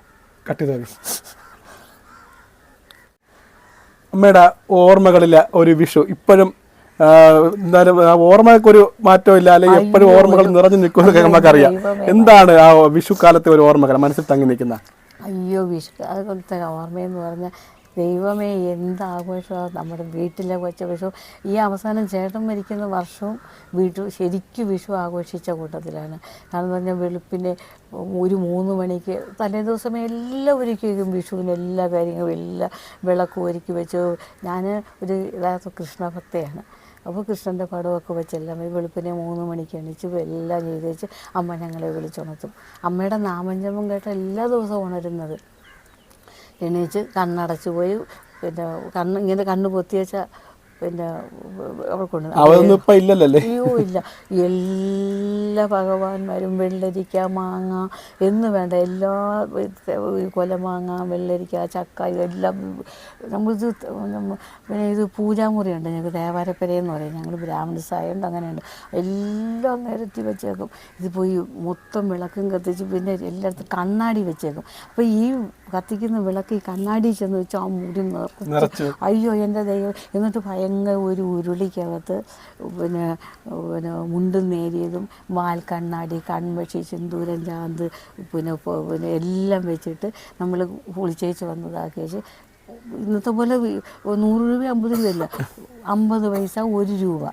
അമ്മയുടെ ഓർമ്മകളിലെ ഒരു വിഷു ഇപ്പോഴും എന്തായാലും ഓർമ്മക്കൊരു മാറ്റം ഇല്ല, അല്ലെങ്കിൽ എപ്പോഴും ഓർമ്മകൾ നിറഞ്ഞു നിൽക്കുന്നതൊക്കെ നമുക്കറിയാം. എന്താണ് ആ വിഷു കാലത്തെ ഒരു ഓർമ്മകൾ മനസ്സിൽ തങ്ങി നിൽക്കുന്ന? വിഷു കാലത്തെ ഓർമ്മയെന്ന് പറഞ്ഞാൽ, ദൈവമേ എന്താഘോഷമാണ് നമ്മുടെ വീട്ടിലെ വിഷു. ഈ അവസാനം ചേട്ടൻ മരിക്കുന്ന വർഷവും ശരിക്കും വിഷു ആഘോഷിച്ച കൂട്ടത്തിലാണ്. കാരണം എന്ന് പറഞ്ഞാൽ വെളുപ്പിന് ഒരു 3 മണിക്ക് തലേദിവസം എല്ലാവരും വിഷുവിന് എല്ലാ കാര്യങ്ങളും എല്ലാം വിളക്ക് ഒരുക്കി വെച്ചു. ഞാൻ ഒരു യഥാർത്ഥ കൃഷ്ണഭക്തയാണ്. അപ്പോൾ കൃഷ്ണൻ്റെ പടമൊക്കെ വെച്ചെല്ലാം വെളുപ്പിനെ 3 മണിക്ക് എണീച്ച് എല്ലാം ചെയ്ത് വെച്ച് അമ്മ ഞങ്ങളെ വിളിച്ചുണർത്തും. അമ്മയുടെ നാമജപം കേട്ട എല്ലാ ദിവസവും ഉണരുന്നത്. എണീച്ച് കണ്ണടച്ചു പോയി, പിന്നെ ഇങ്ങനെ കണ്ണ് പൊത്തി വെച്ചാൽ പിന്നെ അവർക്കുണ്ട്. അയ്യോ ഇല്ല, എല്ലാ ഭഗവാന്മാരും വെള്ളരിക്ക, മാങ്ങ എന്ന് വേണ്ട എല്ലാ കൊലമാങ്ങ, വെള്ളരിക്ക, ചക്ക ഇതെല്ലാം നമ്മളിത് പിന്നെ ഇത് പൂജാമുറിയുണ്ട് ഞങ്ങൾക്ക്, ദേവാരപ്പരയെന്ന് പറയും, ഞങ്ങൾ ബ്രാഹ്മണസായുണ്ട്, അങ്ങനെയുണ്ട്. എല്ലാം നിരത്തി വെച്ചേക്കും. ഇത് പോയി മൊത്തം വിളക്കും കത്തിച്ച് പിന്നെ എല്ലായിടത്തും കണ്ണാടി വെച്ചേക്കും. അപ്പോൾ ഈ കത്തിക്കുന്ന വിളക്ക് ഈ കണ്ണാടി ചെന്ന് വെച്ച് ആ മുടി നിറച്ച്, അയ്യോ എൻ്റെ ദൈവം. എന്നിട്ട് ഭയങ്കര ഒരു ഉരുളിക്കകത്ത് പിന്നെ മുണ്ടും നേരിയതും വാൽക്കണ്ണാടി, കൺമഷി, സിന്ദൂരം, ചാന്ത്, പിന്നെ എല്ലാം വെച്ചിട്ട് നമ്മൾ കുളിച്ചേച്ച് വന്നതാക്കി വെച്ച്, ഇന്നത്തെ പോലെ 100 രൂപ 50 രൂപയല്ല, 50 പൈസ 1 രൂപ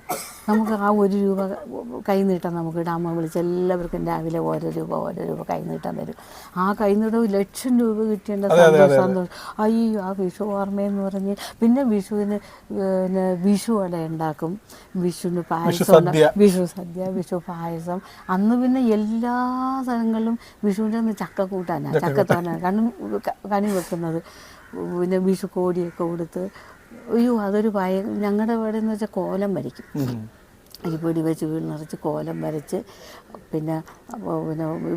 നമുക്ക് ആ 1 രൂപ കൈനീട്ടം നമുക്ക് ഇടാൻ. അമ്മ വിളിച്ച് എല്ലാവർക്കും രാവിലെ ഓരോ രൂപ കൈനീട്ടം തരും. ആ കൈനീട്ടം 1,00,000 രൂപ കിട്ടിയേണ്ട സന്തോഷം. അയ്യോ, ആ വിഷു ഓർമ്മയെന്ന് പറഞ്ഞ് പിന്നെ വിഷുവിന് വിഷു വട ഉണ്ടാക്കും, വിഷുവിന് പായസം, വിഷു സദ്യ, വിഷു പായസം. അന്ന് പിന്നെ എല്ലാ സ്ഥലങ്ങളിലും വിഷുവിൻ്റെ അന്ന് ചക്ക കൂട്ടാനാണ്, ചക്കത്തോനാണ് കണി വെക്കുന്നത്. പിന്നെ വിഷു കോടിയൊക്കെ കൊടുത്ത്, അയ്യോ അതൊരു ഞങ്ങളുടെ ഇവിടെ എന്ന് വെച്ചാൽ കോലം വരയ്ക്കും. അരിപ്പൊടി വെച്ച് വീട് നിറച്ച് കോലം വരച്ച്, പിന്നെ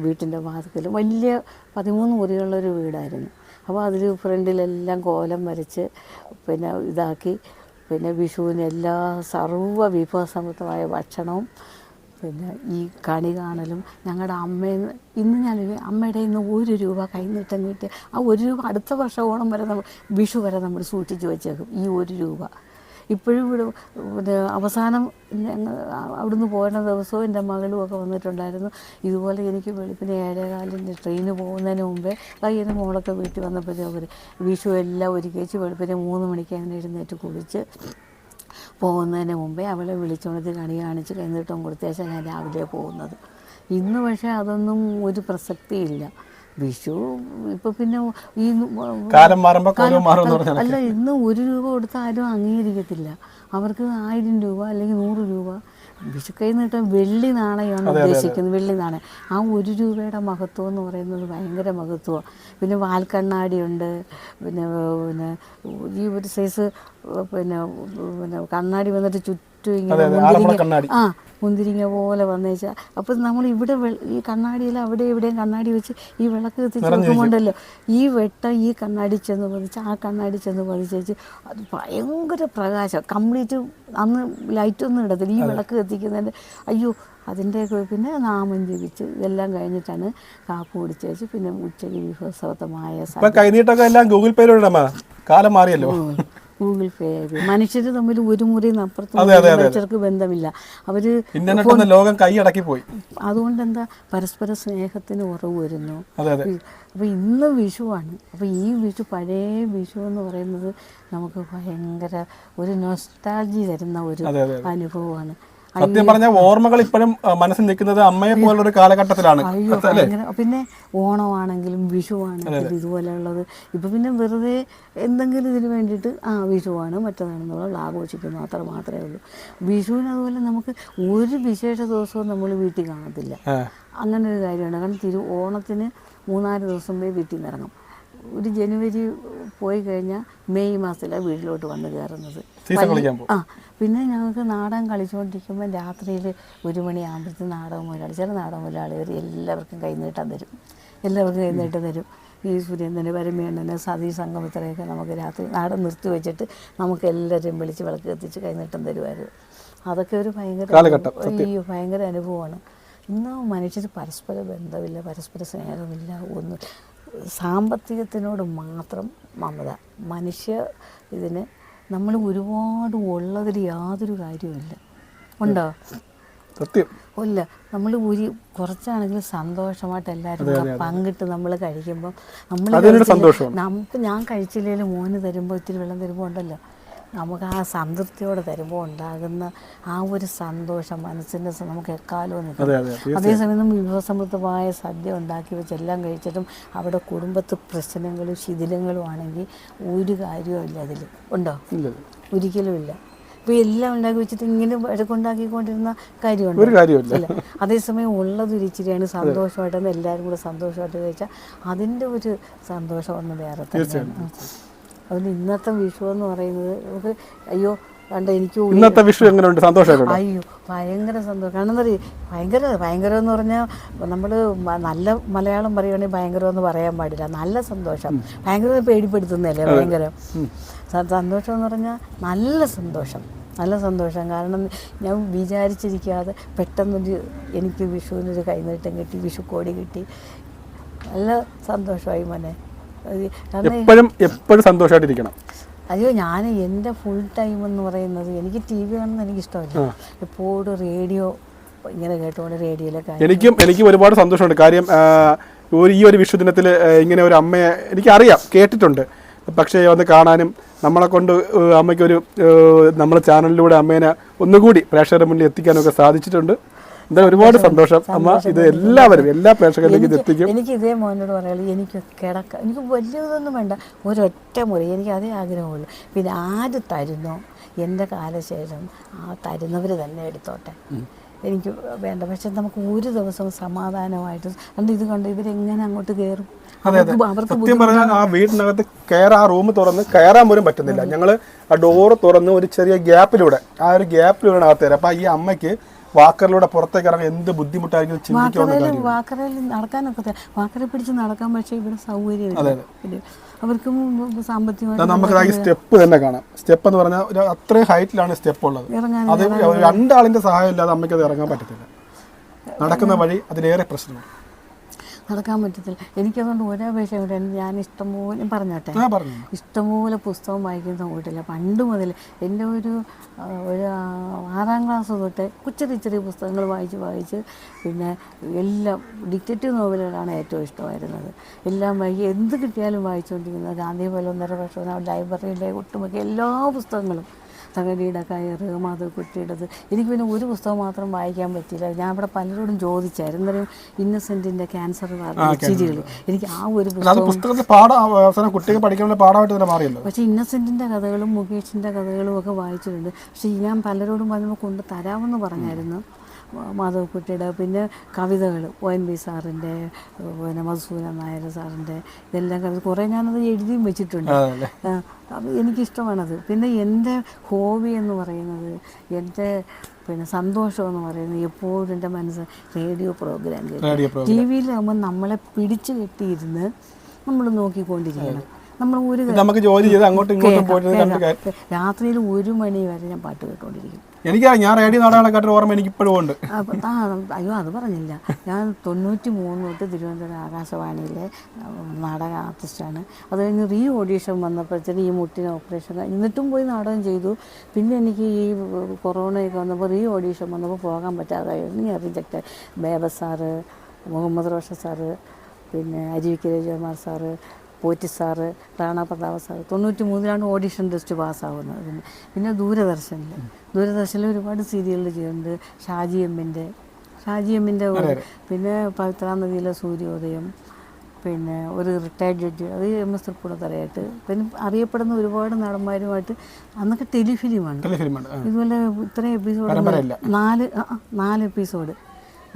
വീട്ടിൻ്റെ വാതിക്കലും വലിയ 13 മുറിയുള്ളൊരു വീടായിരുന്നു. അപ്പോൾ അതിൽ ഫ്രണ്ടിലെല്ലാം കോലം വരച്ച് പിന്നെ ഇതാക്കി, പിന്നെ വിഷുവിന് എല്ലാ സർവ്വ വിഭവസമൃദ്ധമായ ഭക്ഷണവും, പിന്നെ ഈ കണി കാണലും. ഞങ്ങളുടെ ഇന്ന് ഞാൻ അമ്മയുടെ ഇന്ന് 1 രൂപ കൈനീട്ടം കിട്ടി. ആ 1 രൂപ അടുത്ത വർഷം ഓണം വരെ വിഷു വരെ നമ്മൾ സൂക്ഷിച്ച് വെച്ചേക്കും. ഈ 1 രൂപ ഇപ്പോഴും ഇവിടെ അവസാനം അവിടുന്ന് പോകുന്ന ദിവസവും എൻ്റെ മകളും ഒക്കെ വന്നിട്ടുണ്ടായിരുന്നു. ഇതുപോലെ എനിക്ക് വെളുപ്പിന് 7:15 ട്രെയിന് പോകുന്നതിന് മുമ്പേ എൻ്റെ മോളൊക്കെ വീട്ടിൽ വന്നപ്പോഴേ അവർ വിഷു എല്ലാം ഒരുക്കി വെച്ച് വെളുപ്പിന് 3 മണിക്ക് അങ്ങനെ എഴുന്നേറ്റ് കുളിച്ച് പോകുന്നതിന് മുമ്പേ അവളെ വിളിച്ചുകൊണ്ട് കണി കാണിച്ച് കൈനീട്ടം കൊടുത്തേച്ചാൽ ഞാൻ രാവിലെ പോകുന്നത്. ഇന്ന് പക്ഷേ അതൊന്നും ഒരു പ്രസക്തിയില്ല. വിഷു ഇപ്പം പിന്നെ ഈ കാലം മാറുമ്പോൾ അല്ല, ഇന്ന് 1 രൂപ കൊടുത്താൽ ആരും അംഗീകരിക്കത്തില്ല. അവർക്ക് 1000 രൂപ അല്ലെങ്കിൽ 100 രൂപ. വിഷു കൈനീട്ടം വെള്ളി നാണയമാണ് ഉദ്ദേശിക്കുന്നത്, വെള്ളി നാണയം. ആ 1 രൂപയുടെ മഹത്വം എന്ന് പറയുന്നത് ഭയങ്കര മഹത്വമാണ്. പിന്നെ വാൽക്കണ്ണാടിയുണ്ട്, പിന്നെ പിന്നെ ഈ ഒരു സൈസ് പിന്നെ പിന്നെ കണ്ണാടി വന്നിട്ട് ചുറ്റും ഇങ്ങനെ മുന്തിരിങ്ങ പോലെ വന്നേച്ചാൽ അപ്പം നമ്മൾ ഇവിടെ ഈ കണ്ണാടിയിൽ അവിടെ ഇവിടെയും കണ്ണാടി വെച്ച് ഈ വിളക്ക് കത്തിച്ച് വെക്കുമ്പോണ്ടല്ലോ ഈ ഈ കണ്ണാടി ചെന്ന് പതിച്ച് ആ കണ്ണാടി ചെന്ന് പതിച്ചേച്ച് അത് ഭയങ്കര പ്രകാശം. കംപ്ലീറ്റ് അന്ന് ലൈറ്റൊന്നും ഇടത്തില്ല. ഈ വിളക്ക് കത്തിക്കുന്നതിൻ്റെ അയ്യോ അതിൻ്റെ പിന്നെ നാമം ജപിച്ച് ഇതെല്ലാം കഴിഞ്ഞിട്ടാണ് കാപ്പ് കുടിച്ചേച്ച് പിന്നെ ഉച്ചയ്ക്ക് വിഭവസമമായ കൈനീട്ടൊക്കെ എല്ലാം ഗൂഗിൾ പേയിലൂടെ കാലം മാറിയല്ലോ. ഗൂഗിൾ പേ മനുഷ്യർ തമ്മിൽ ഒരു മുറിയിൽ അപ്പുറത്ത് മനുഷ്യർക്ക് ബന്ധമില്ല. അവർ ലോകം കൈയടക്കി പോയി. അതുകൊണ്ട് എന്താ പരസ്പര സ്നേഹത്തിന് ഉറവ് വരുന്നു. അപ്പോൾ ഇന്ന് വിഷുവാണ്. അപ്പോൾ ഈ വിഷു പഴയ വിഷു എന്ന് പറയുന്നത് നമുക്ക് ഭയങ്കര ഒരു നൊസ്റ്റാൾജി തരുന്ന ഒരു അനുഭവമാണ്. സത്യം പറഞ്ഞ ഓർമ്മകൾ ഇപ്പോഴും മനസ്സിൽ നിൽക്കുന്നത് അമ്മയെ പോലുള്ളൊരു കാലഘട്ടത്തിലാണ്. അയ്യോ പിന്നെ ഓണമാണെങ്കിലും വിഷുവാണെങ്കിലും ഇതുപോലെയുള്ളത് ഇപ്പം പിന്നെ വെറുതെ എന്തെങ്കിലും ഇതിന് വേണ്ടിയിട്ട് വിഷുവാണ് മറ്റേതാണെന്നുള്ള ആഘോഷിക്കുന്നു, അത്ര മാത്രമേ ഉള്ളൂ. വിഷുവിന് അതുപോലെ നമുക്ക് ഒരു വിശേഷ ദിവസവും നമ്മൾ വീട്ടിൽ കാണത്തില്ല. അങ്ങനെ ഒരു കാര്യമാണ്. കാരണം ഓണത്തിന് 3-4 ദിവസം പോയി വീട്ടിൽ നിന്ന് ഇറങ്ങും. ഒരു ജനുവരി പോയി കഴിഞ്ഞാൽ മെയ് മാസത്തിലാണ് വീട്ടിലോട്ട് വന്ന് കയറുന്നത്. പിന്നെ ഞങ്ങൾക്ക് നാടകം കളിച്ചുകൊണ്ടിരിക്കുമ്പോൾ രാത്രിയിൽ 1 മണിയാകുമ്പോഴത്തേക്കും നാടകം മുതലാളി, ചില നാടകം മുതലാളികൾ എല്ലാവർക്കും കൈനീട്ടം തരും. ഈ സുരേന്ദ്രന്, പരമേണ്ണന്, സതീ സംഗമത്തിലൊക്കെ നമുക്ക് രാത്രി നാടകം നിർത്തി വെച്ചിട്ട് നമുക്ക് എല്ലാവരെയും വിളിച്ച് വിളക്ക് കത്തിച്ച് കൈനീട്ടം തരുമായിരുന്നു. അതൊക്കെ ഒരു ഭയങ്കര അനുഭവമാണ്. ഇന്ന് മനുഷ്യർ പരസ്പര ബന്ധമില്ല, പരസ്പര സ്നേഹമില്ല, ഒന്നും. സാമ്പത്തികത്തിനോട് മാത്രം മമത. ഇതിന് നമ്മൾ ഒരുപാട് ഉള്ളതിൽ യാതൊരു കാര്യമില്ല. ഉണ്ടോ? സത്യം ഇല്ല. നമ്മൾ കുറച്ചാണെങ്കിലും സന്തോഷമായിട്ട് എല്ലാവരും പങ്കിട്ട് നമ്മൾ കഴിക്കുമ്പം നമുക്ക് ഞാൻ കഴിച്ചില്ലെങ്കിലും മോന് തരുമ്പോൾ ഇത്തിരി വെള്ളം തരുമ്പോൾ ഉണ്ടല്ലോ, നമുക്ക് ആ സംതൃപ്തിയോടെ തരുമ്പോൾ ഉണ്ടാകുന്ന ആ ഒരു സന്തോഷം മനസ്സിൻ്റെ നമുക്ക് എക്കാലവും നിൽക്കും. അതേസമയം നമ്മൾ വിഭവസമൃദ്ധമായ സദ്യ ഉണ്ടാക്കി വെച്ച് എല്ലാം കഴിച്ചിട്ടും അവിടെ കുടുംബത്ത് പ്രശ്നങ്ങളും ശിഥിലങ്ങളും ആണെങ്കിൽ ഒരു കാര്യവും ഇല്ല. അതിൽ ഉണ്ടോ? ഒരിക്കലും ഇല്ല. ഇപ്പോൾ എല്ലാം ഉണ്ടാക്കി വെച്ചിട്ട് ഇങ്ങനെ വഴക്കുണ്ടാക്കിക്കൊണ്ടിരുന്ന കാര്യമുണ്ട്. അതേസമയം ഉള്ളതൊരിച്ചിരിയാണ് സന്തോഷമായിട്ടെന്ന് എല്ലാവരും കൂടെ സന്തോഷമായിട്ട് കഴിച്ചാൽ അതിൻ്റെ ഒരു സന്തോഷം ഒന്ന് വേറെ തന്നെയാണ്. അതുകൊണ്ട് ഇന്നത്തെ വിഷു എന്ന് പറയുന്നത് നമുക്ക് അയ്യോ കണ്ട എനിക്ക് ഇന്നത്തെ വിഷു എങ്ങനെയുണ്ട്? സന്തോഷമായിട്ട്? അയ്യോ ഭയങ്കര സന്തോഷം. കാരണം എന്താ പറയുക, ഭയങ്കരം എന്ന് പറഞ്ഞാൽ നമ്മൾ നല്ല മലയാളം പറയുകയാണെങ്കിൽ ഭയങ്കരം എന്ന് പറയാൻ പാടില്ല. നല്ല സന്തോഷം. ഭയങ്കരം പേടിപ്പെടുത്തുന്നതല്ലേ ഭയങ്കരം. സന്തോഷം എന്ന് പറഞ്ഞാൽ നല്ല സന്തോഷം. കാരണം ഞാൻ വിചാരിച്ചിരിക്കാതെ പെട്ടെന്നൊരു എനിക്ക് വിഷുവിനൊരു കൈനീട്ടം കിട്ടി, വിഷുക്കോടി കിട്ടി. നല്ല സന്തോഷമായി മോനെ. എപ്പോഴും സന്തോഷമായിട്ടിരിക്കണം. അയ്യോ ഞാൻ എൻ്റെ ഫുൾ ടൈം എന്ന് പറയുന്നത് എനിക്ക് TV കാണുന്നത് എനിക്കിഷ്ടമല്ല. എപ്പോഴും റേഡിയോ ഇങ്ങനെ കേട്ടുകൊണ്ട് റേഡിയോയിലൊക്കെ എനിക്കും ഒരുപാട് സന്തോഷമുണ്ട്. കാര്യം ഈ ഒരു വിഷു ദിനത്തിൽ ഇങ്ങനെ ഒരു അമ്മയെ എനിക്കറിയാം, കേട്ടിട്ടുണ്ട്. പക്ഷേ ഒന്ന് കാണാനും നമ്മളെ കൊണ്ട് അമ്മയ്ക്കൊരു നമ്മളെ ചാനലിലൂടെ അമ്മേനെ ഒന്നുകൂടി പ്രേക്ഷകരുടെ മുന്നിൽ എത്തിക്കാനൊക്കെ സാധിച്ചിട്ടുണ്ട്. എന്തായാലും ഒരുപാട് സന്തോഷം അമ്മ. ഇത് എല്ലാവരും എല്ലാ പ്രേക്ഷകരിലേക്കും ഇത് എത്തിക്കും. എനിക്ക് ഇതേ മോനോട് പറയാനുള്ളത്, എനിക്ക് എനിക്ക് വലിയതൊന്നും വേണ്ട, ഒരൊറ്റ മുറി എനിക്ക് അതേ ആഗ്രഹമുള്ളൂ. പിന്നെ ആര് തരുന്നോ എൻ്റെ കാലശേഷം ആ തരുന്നവർ തന്നെ എടുത്തോട്ടെ, എനിക്ക് വേണ്ട. പക്ഷെ നമുക്ക് ഒരു ദിവസം സമാധാനമായിട്ട് ഇത് കണ്ട് ഇവരെങ്ങനെ അങ്ങോട്ട് കയറും? സത്യം പറഞ്ഞാൽ ആ വീടിനകത്ത് ആ റൂം തുറന്ന് കയറാൻ പോലും പറ്റുന്നില്ല. ഞങ്ങൾ ആ ഡോറ് തുറന്ന് ഒരു ചെറിയ ഗ്യാപ്പിലൂടെ അകത്ത് തരാം. അപ്പം ഈ അമ്മയ്ക്ക് വാക്കറിലൂടെ പുറത്തേക്ക് ഇറങ്ങാൻ എന്ത് ബുദ്ധിമുട്ടായിരിക്കും ചിന്തിക്കാവുന്ന. വാക്കറയിൽ നടക്കാനൊക്കെ വാക്കറെ പിടിച്ച് നടക്കാൻ, പക്ഷേ ഇവിടെ സൗകര്യമില്ല. അവർക്കും സാമ്പത്തികമായി നമുക്ക് സ്റ്റെപ്പ് തന്നെ കാണാം. സ്റ്റെപ്പ് എന്ന് പറഞ്ഞാൽ അത്രയും ഹൈറ്റിലാണ് സ്റ്റെപ്പ് ഉള്ളത്. അത് 2 ആളിന്റെ സഹായം ഇല്ലാതെ അമ്മയ്ക്ക് അത് ഇറങ്ങാൻ പറ്റത്തില്ല. നടക്കുന്ന വഴി അതിലേറെ പ്രശ്നമാണ്. നടക്കാൻ പറ്റത്തില്ല. എനിക്കതുകൊണ്ട് ഒരപേക്ഷ കൂടെ ഞാൻ ഇഷ്ടംപോലെ പറഞ്ഞോട്ടെ, പറഞ്ഞു ഇഷ്ടംപോലെ പുസ്തകം വായിക്കുന്ന കൂട്ടില്ല. പണ്ട് മുതൽ എൻ്റെ ഒരു 6ാം ക്ലാസ് തൊട്ട് ചെറിയ പുസ്തകങ്ങൾ വായിച്ച് പിന്നെ എല്ലാം ഡിറ്റക്റ്റീവ് നോവലുകളാണ് ഏറ്റവും ഇഷ്ടമായിരുന്നത്. എല്ലാം എന്ത് കിട്ടിയാലും വായിച്ചുകൊണ്ടിരുന്നത്. ഗാന്ധി പോലെ 1.5 വർഷം ലൈബ്രറിയിലെ ഒട്ടുമിക്ക എല്ലാ പുസ്തകങ്ങളും, തകഴിയുടെ കയറ്, മാധവക്കുട്ടിയുടേത്. എനിക്ക് പിന്നെ ഒരു പുസ്തകം മാത്രം വായിക്കാൻ പറ്റിയില്ല. ഞാൻ ഇവിടെ പലരോടും ചോദിച്ചായിരുന്നു. എന്നറിയും ഇന്നസെൻറ്റിൻ്റെ ക്യാൻസർ ചിരികൾ. എനിക്ക് ആ ഒരു പുസ്തകം കുട്ടികൾ പഠിക്കാനുള്ള പാഠമായിട്ട് മാറിയല്ലോ. പക്ഷേ ഇന്നസെൻറ്റിൻ്റെ കഥകളും മുകേഷിൻ്റെ കഥകളും ഒക്കെ വായിച്ചിട്ടുണ്ട്. പക്ഷേ ഞാൻ പലരോടും പറഞ്ഞപ്പോൾ കൊണ്ട് തരാമെന്ന് പറഞ്ഞായിരുന്നു. മാധവക്കുട്ടിയുടെ പിന്നെ കവിതകൾ ONV സാറിൻ്റെ, പിന്നെ മധുസൂദനൻ നായർ സാറിൻ്റെ, ഇതെല്ലാം കവിത കുറേ ഞാനത് എഴുതിയും വെച്ചിട്ടുണ്ട്. അത് എനിക്കിഷ്ടമാണത്. പിന്നെ എൻ്റെ ഹോബി എന്ന് പറയുന്നത്, എൻ്റെ പിന്നെ സന്തോഷം എന്ന് പറയുന്നത് എപ്പോഴും എൻ്റെ മനസ്സ് റേഡിയോ പ്രോഗ്രാം കേൾക്കും. ടി വിയിലാകുമ്പോൾ നമ്മളെ പിടിച്ചു കെട്ടിയിരുന്ന് നമ്മൾ നോക്കിക്കൊണ്ടിരിക്കണം. നമ്മൾ നമുക്ക് ജോലി ചെയ്ത് അങ്ങോട്ടും ഇങ്ങോട്ടും പോയിട്ട് രാത്രിയിൽ 1 മണി വരെ ഞാൻ പാട്ട് കേട്ടോണ്ടിരിക്കും. ഞാൻ റേഡിയോ നാടകങ്ങളെക്കാട്ടും ഓർമ്മ എനിക്ക് ഇപ്പോഴും ഉണ്ട്. അയ്യോ അത് പറഞ്ഞില്ല. ഞാൻ 93 തൊട്ട് തിരുവനന്തപുരം ആകാശവാണിയിലെ നാടക ആർട്ടിസ്റ്റാണ്. അത് കഴിഞ്ഞ് ഓഡീഷൻ വന്നപ്പോഴത്തേന് ഈ മുട്ടിന് ഓപ്പറേഷൻ എന്നിട്ടും പോയി നാടകം ചെയ്തു. പിന്നെ എനിക്ക് ഈ കൊറോണയൊക്കെ വന്നപ്പോൾ ഓഡീഷൻ വന്നപ്പോൾ പോകാൻ പറ്റാതായിരുന്നു. ഞാൻ റിജക്റ്റ്. ബേബ സാറ്, മുഹമ്മദ് റോഷ സാറ്, പിന്നെ Aruvikkara Vijayakumar sir, Potti sir, Rana Pratapa sir 93 audition test പാസ്സാവുന്നത്. പിന്നെ ദൂരദർശനിൽ ഒരുപാട് സീരിയലുകൾ ചെയ്യുന്നുണ്ട്. ഷാജി എമ്മിൻ്റെ പിന്നെ പവിത്ര നദിയിലെ സൂര്യോദയം, പിന്നെ ഒരു റിട്ടയർഡ് ജഡ്ജ്, അത് MS തൃപ്പൂണിത്തുറയായിട്ട്. പിന്നെ അറിയപ്പെടുന്ന ഒരുപാട് നടന്മാരുമായിട്ട് അന്നൊക്കെ ടെലിഫിലിമാണ്. ഇതുപോലെ ഇത്രയും എപ്പിസോഡ്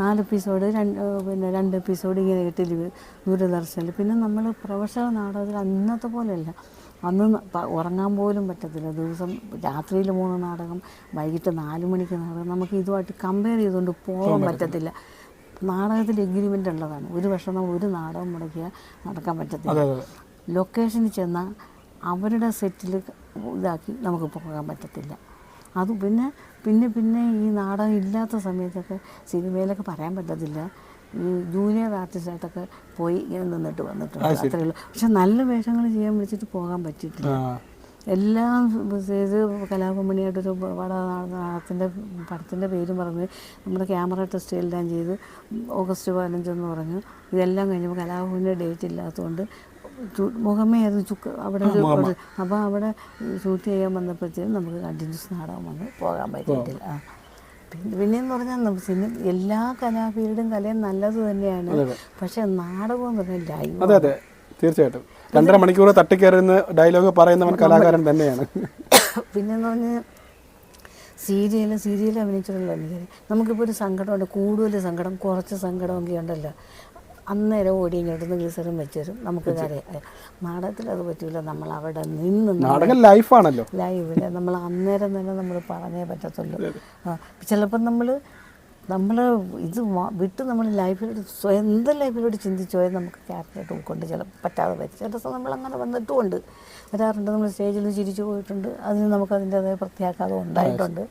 4 എപ്പിസോഡ് 2 എപ്പിസോഡ് ഇങ്ങനെ ദൂരദർശനിൽ. പിന്നെ നമ്മൾ പ്രൊഫഷണൽ നാടകത്തിൽ അന്നത്തെ പോലെയല്ല. അന്ന് ഉറങ്ങാൻ പോലും പറ്റത്തില്ല. ദിവസം രാത്രിയിൽ 3 നാടകം, വൈകിട്ട് 4 മണിക്ക് നാടകം. നമുക്ക് ഇതുമായിട്ട് കമ്പയർ ചെയ്തുകൊണ്ട് പോകാൻ പറ്റത്തില്ല. നാടകത്തിൽ എഗ്രിമെൻ്റ് ഉള്ളതാണ്. ഒരു വർഷം നമ്മൾ ഒരു നാടകം മുടക്കിയാൽ നടക്കാൻ പറ്റത്തില്ല. ലൊക്കേഷനിൽ ചെന്നാൽ അവരുടെ സെറ്റിൽ ഇതാക്കി നമുക്ക് പോകാൻ പറ്റത്തില്ല. അത് പിന്നെ ഈ നാടകം ഇല്ലാത്ത സമയത്തൊക്കെ സിനിമയിലൊക്കെ പറയാൻ പറ്റത്തില്ല. ഈ ജൂനിയർ ആർട്ടിസ്റ്റായിട്ടൊക്കെ പോയി ഇങ്ങനെ നിന്നിട്ട് വന്നിട്ടുണ്ട്. അത്രയേ ഉള്ളൂ. പക്ഷെ നല്ല വേഷങ്ങൾ ചെയ്യാൻ വിളിച്ചിട്ട് പോകാൻ പറ്റിയിട്ടില്ല. എല്ലാം ചെയ്ത് കലാഭമണിയായിട്ടൊരു പടത്തിൻ്റെ പേരും പറഞ്ഞ് നമ്മുടെ ക്യാമറ ടെസ്റ്റ് എല്ലാം ചെയ്ത് ഓഗസ്റ്റ് 15 പറഞ്ഞു. ഇതെല്ലാം കഴിഞ്ഞപ്പോൾ കലാഭവൻ്റെ ഡേറ്റ് ഇല്ലാത്തതുകൊണ്ട് മുഖമേ അത് അവിടെ അപ്പോൾ അവിടെ ഷൂട്ട് ചെയ്യാൻ വന്നപ്പോഴത്തേക്കും നമുക്ക് കണ്ടിന്യൂസ് നാടകം വന്ന് പോകാൻ പറ്റിയിട്ടില്ല. പിന്നെയെന്ന് പറഞ്ഞാൽ എല്ലാ കലാപീരുടെയും കലയും നല്ലത് തന്നെയാണ്. പക്ഷെ നാടകം എന്ന് പറഞ്ഞാൽ ലൈവ്. അതെ തീർച്ചയായിട്ടും 2.5 മണിക്കൂർ തട്ടിക്കയറുന്ന ഡയലോഗ് പറയുന്നവൻ കലാകാരൻ തന്നെയാണ്. പിന്നെന്ന് പറഞ്ഞാൽ സീരിയൽ അഭിനയിച്ചിട്ടുള്ള നമുക്കിപ്പോൾ ഒരു സങ്കടമുണ്ട്, കൂടുതൽ സങ്കടം, കുറച്ച് സങ്കടമൊക്കെ ഉണ്ടല്ലോ, അന്നേരം ഓടി ഇങ്ങോട്ട് ഗ്ലിസറും വെച്ചുതരും. നമുക്ക് കാര്യം നാടകത്തിൽ അത് പറ്റില്ല. നമ്മൾ അവിടെ നിന്ന് ലൈഫാണല്ലോ, ലൈവില് നമ്മൾ അന്നേരം തന്നെ നമ്മൾ പറഞ്ഞേ പറ്റത്തുള്ളൂ. ചിലപ്പോൾ നമ്മൾ ഇത് വിട്ട് നമ്മൾ സ്വന്തം ലൈഫിലോട്ട് ചിന്തിച്ചോയാൽ നമുക്ക് ക്യാരക്ടറായിട്ട് ഉൾക്കൊണ്ട് പറ്റാതെ വരും. ചില ദിവസം നമ്മളങ്ങനെ വന്നിട്ടുമുണ്ട്, വരാറുണ്ട്. നമ്മൾ സ്റ്റേജിൽ ചിരിച്ചു പോയിട്ടുണ്ട്. അതിന് നമുക്ക് അതിൻ്റേതായ പ്രത്യാഘാതം ഉണ്ടായിട്ടുണ്ട്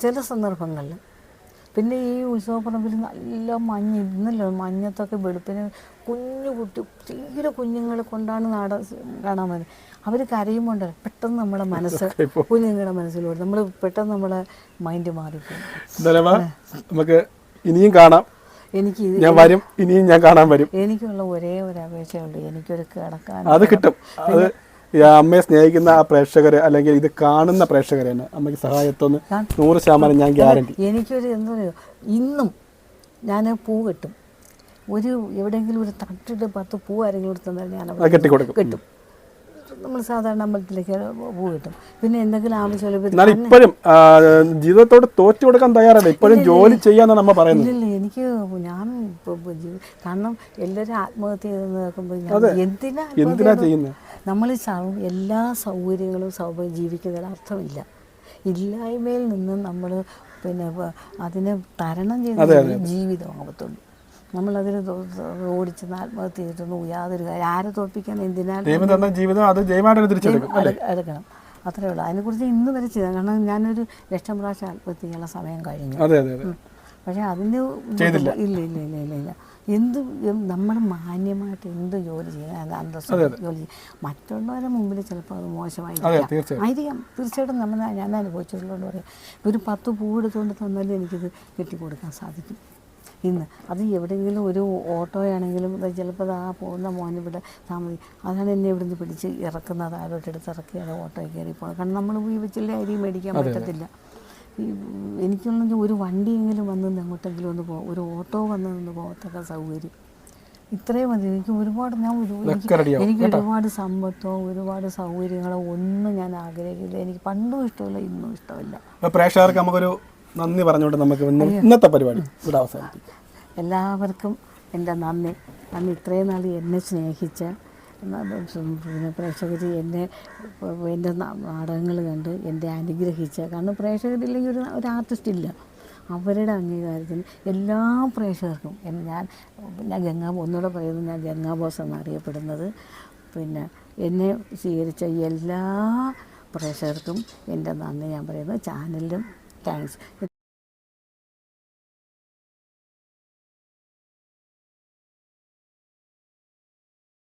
ചില സന്ദർഭങ്ങളിൽ. പിന്നെ ഈ ഉത്സവപ്പറമ്പിൽ നല്ല ഇന്നല്ലോ മഞ്ഞത്തൊക്കെ വെളുപ്പിന് തീരെ കുഞ്ഞുങ്ങളെ കൊണ്ടാണ് കാണാൻ പറ്റുന്നത്. അവർ കരയുമ്പോൾ പെട്ടെന്ന് നമ്മളെ മനസ്സ് കുഞ്ഞുങ്ങളുടെ മനസ്സിലോട്ട് നമ്മൾ പെട്ടെന്ന് നമ്മളെ മൈൻഡ് മാറിപ്പോകും. നമുക്ക് ഇനിയും കാണാം. ഞാൻ കാണാൻ വരും. എനിക്കുള്ള ഒരേ ഒരു അപേക്ഷയുള്ളൂ, എനിക്കൊരു കിടക്കാൻ. അത് കിട്ടും. അത് അമ്മയെ സ്നേഹിക്കുന്ന ആ പ്രേക്ഷകര് അല്ലെങ്കിൽ ഇത് കാണുന്ന പ്രേക്ഷകരെ അമ്മയ്ക്ക് സഹായത്തൊന്ന് 100% ഞാൻ ഗ്യാരണ്ടി. എനിക്കൊരു എന്താ പറയുക, ഇന്നും ഞാൻ പൂ കെട്ടും. എവിടെയെങ്കിലും ഒരു തട്ടിട്ട് 10 പൂ ആരെങ്കിലും എടുത്താൽ ഞാൻ കെട്ടും. നമ്മൾ സാധാരണ അമ്പലത്തിലേക്ക് പൂ കിട്ടും. പിന്നെ എന്തെങ്കിലും ആവശ്യമുള്ള ഇപ്പോഴും ജീവിതത്തോട് തോറ്റു കൊടുക്കാൻ തയ്യാറല്ല, ഇപ്പോഴും ജോലി ചെയ്യാന്നാണ് നമ്മ പറയുന്നത്. ഇല്ല, എനിക്ക് ഞാൻ കാരണം എല്ലാവരും ആത്മഹത്യ ചെയ്ത് നോക്കുമ്പോൾ എന്തിനാ ചെയ്യുന്നത്? നമ്മൾ എല്ലാ സൗകര്യങ്ങളും ജീവിക്കുന്നതിന് അർത്ഥമില്ല. ഇല്ലായ്മയിൽ നിന്ന് നമ്മൾ പിന്നെ അതിനെ തരണം ചെയ്ത ജീവിതമാകത്തുള്ളൂ. നമ്മളതിൽ ഓടിച്ച് ആത്മഹത്യ ചെയ്തിട്ടൊന്നും യാതൊരു കാര്യം ആരെ തോൽപ്പിക്കാൻ എന്തിനാണ് ജീവിതം എടുക്കണം. അത്രേ ഉള്ളൂ. അതിനെക്കുറിച്ച് ഇന്ന് വരെ ചെയ്താൽ, കാരണം ഞാനൊരു 1,00,000 പ്രാവശ്യം ആത്മഹത്യ ചെയ്യാനുള്ള സമയം കഴിഞ്ഞു. പക്ഷേ അതിന് ചെയ്തില്ല. ഇല്ല ഇല്ല ഇല്ല ഇല്ല ഇല്ല എന്ത് നമ്മൾ മാന്യമായിട്ട് എന്ത് ജോലി ചെയ്യാൻ അന്തസ്സോടെ ജോലി ചെയ്യും. മറ്റുള്ളവരുടെ മുമ്പിൽ ചിലപ്പോൾ അത് മോശമായിരിക്കാം, തീർച്ചയായിട്ടും ഞാൻ അനുഭവിച്ചിട്ടുള്ളതെന്ന് പറയാം. ഒരു 10 പൂ എടുത്തുകൊണ്ട് തന്നാലും എനിക്കിത് കെട്ടിക്കൊടുക്കാൻ സാധിക്കും. ഇന്ന് അത് എവിടെയെങ്കിലും ഒരു ഓട്ടോയാണെങ്കിലും ചിലപ്പോൾ ആ പോകുന്ന മോനെ ഇവിടെ താമതി അതാണ് എന്നെ ഇവിടുന്ന് പിടിച്ച് ഇറക്കുന്നത്, ആരോട്ടെടുത്ത് ഇറക്കി അത് ഓട്ടോയിൽ കയറി പോകണം. കാരണം നമ്മൾ ഉപയോഗിച്ചില്ല അരി മേടിക്കാൻ പറ്റത്തില്ല. എനിക്കൊന്നും ഒരു വണ്ടിയെങ്കിലും വന്ന് എങ്ങോട്ടെങ്കിലും ഒന്ന് പോകും, ഒരു ഓട്ടോ വന്ന് നിന്ന് പോകത്തക്ക സൗകര്യം ഇത്രയും മതി. എനിക്ക് ഒരുപാട് എനിക്ക് ഒരുപാട് സമ്പത്തോ ഒരുപാട് സൗകര്യങ്ങളോ ഒന്നും ഞാൻ ആഗ്രഹിക്കില്ല. എനിക്ക് പണ്ടും ഇഷ്ടമില്ല, ഇന്നും ഇഷ്ടമില്ല. പ്രേക്ഷകർക്ക് നമുക്കൊരു നന്ദി പറഞ്ഞുകൊണ്ട് നമുക്ക് ഇന്നത്തെ പരിപാടി ഇവിടെ അവസാനിപ്പിക്കും. എല്ലാവർക്കും എൻ്റെ നന്ദി. ഇത്രയും നാൾ എന്നെ സ്നേഹിച്ച പിന്നെ പ്രേക്ഷകർ എൻ്റെ നാടകങ്ങൾ കണ്ട് എൻ്റെ അനുഗ്രഹിച്ച, കാരണം പ്രേക്ഷകരില്ലെങ്കിൽ ഒരു ആർട്ടിസ്റ്റ് ഇല്ല. അവരുടെ അംഗീകാരത്തിന് എല്ലാ പ്രേക്ഷകർക്കും ഞാൻ ഒന്നുകൂടെ പറയുന്നത്, ഞാൻ ഗംഗാ ബോസ് എന്നറിയപ്പെടുന്നത്. പിന്നെ എന്നെ സ്വീകരിച്ച എല്ലാ പ്രേക്ഷകർക്കും എൻ്റെ നന്ദി ഞാൻ പറയുന്നത്. ചാനലിലും താങ്ക്സ്.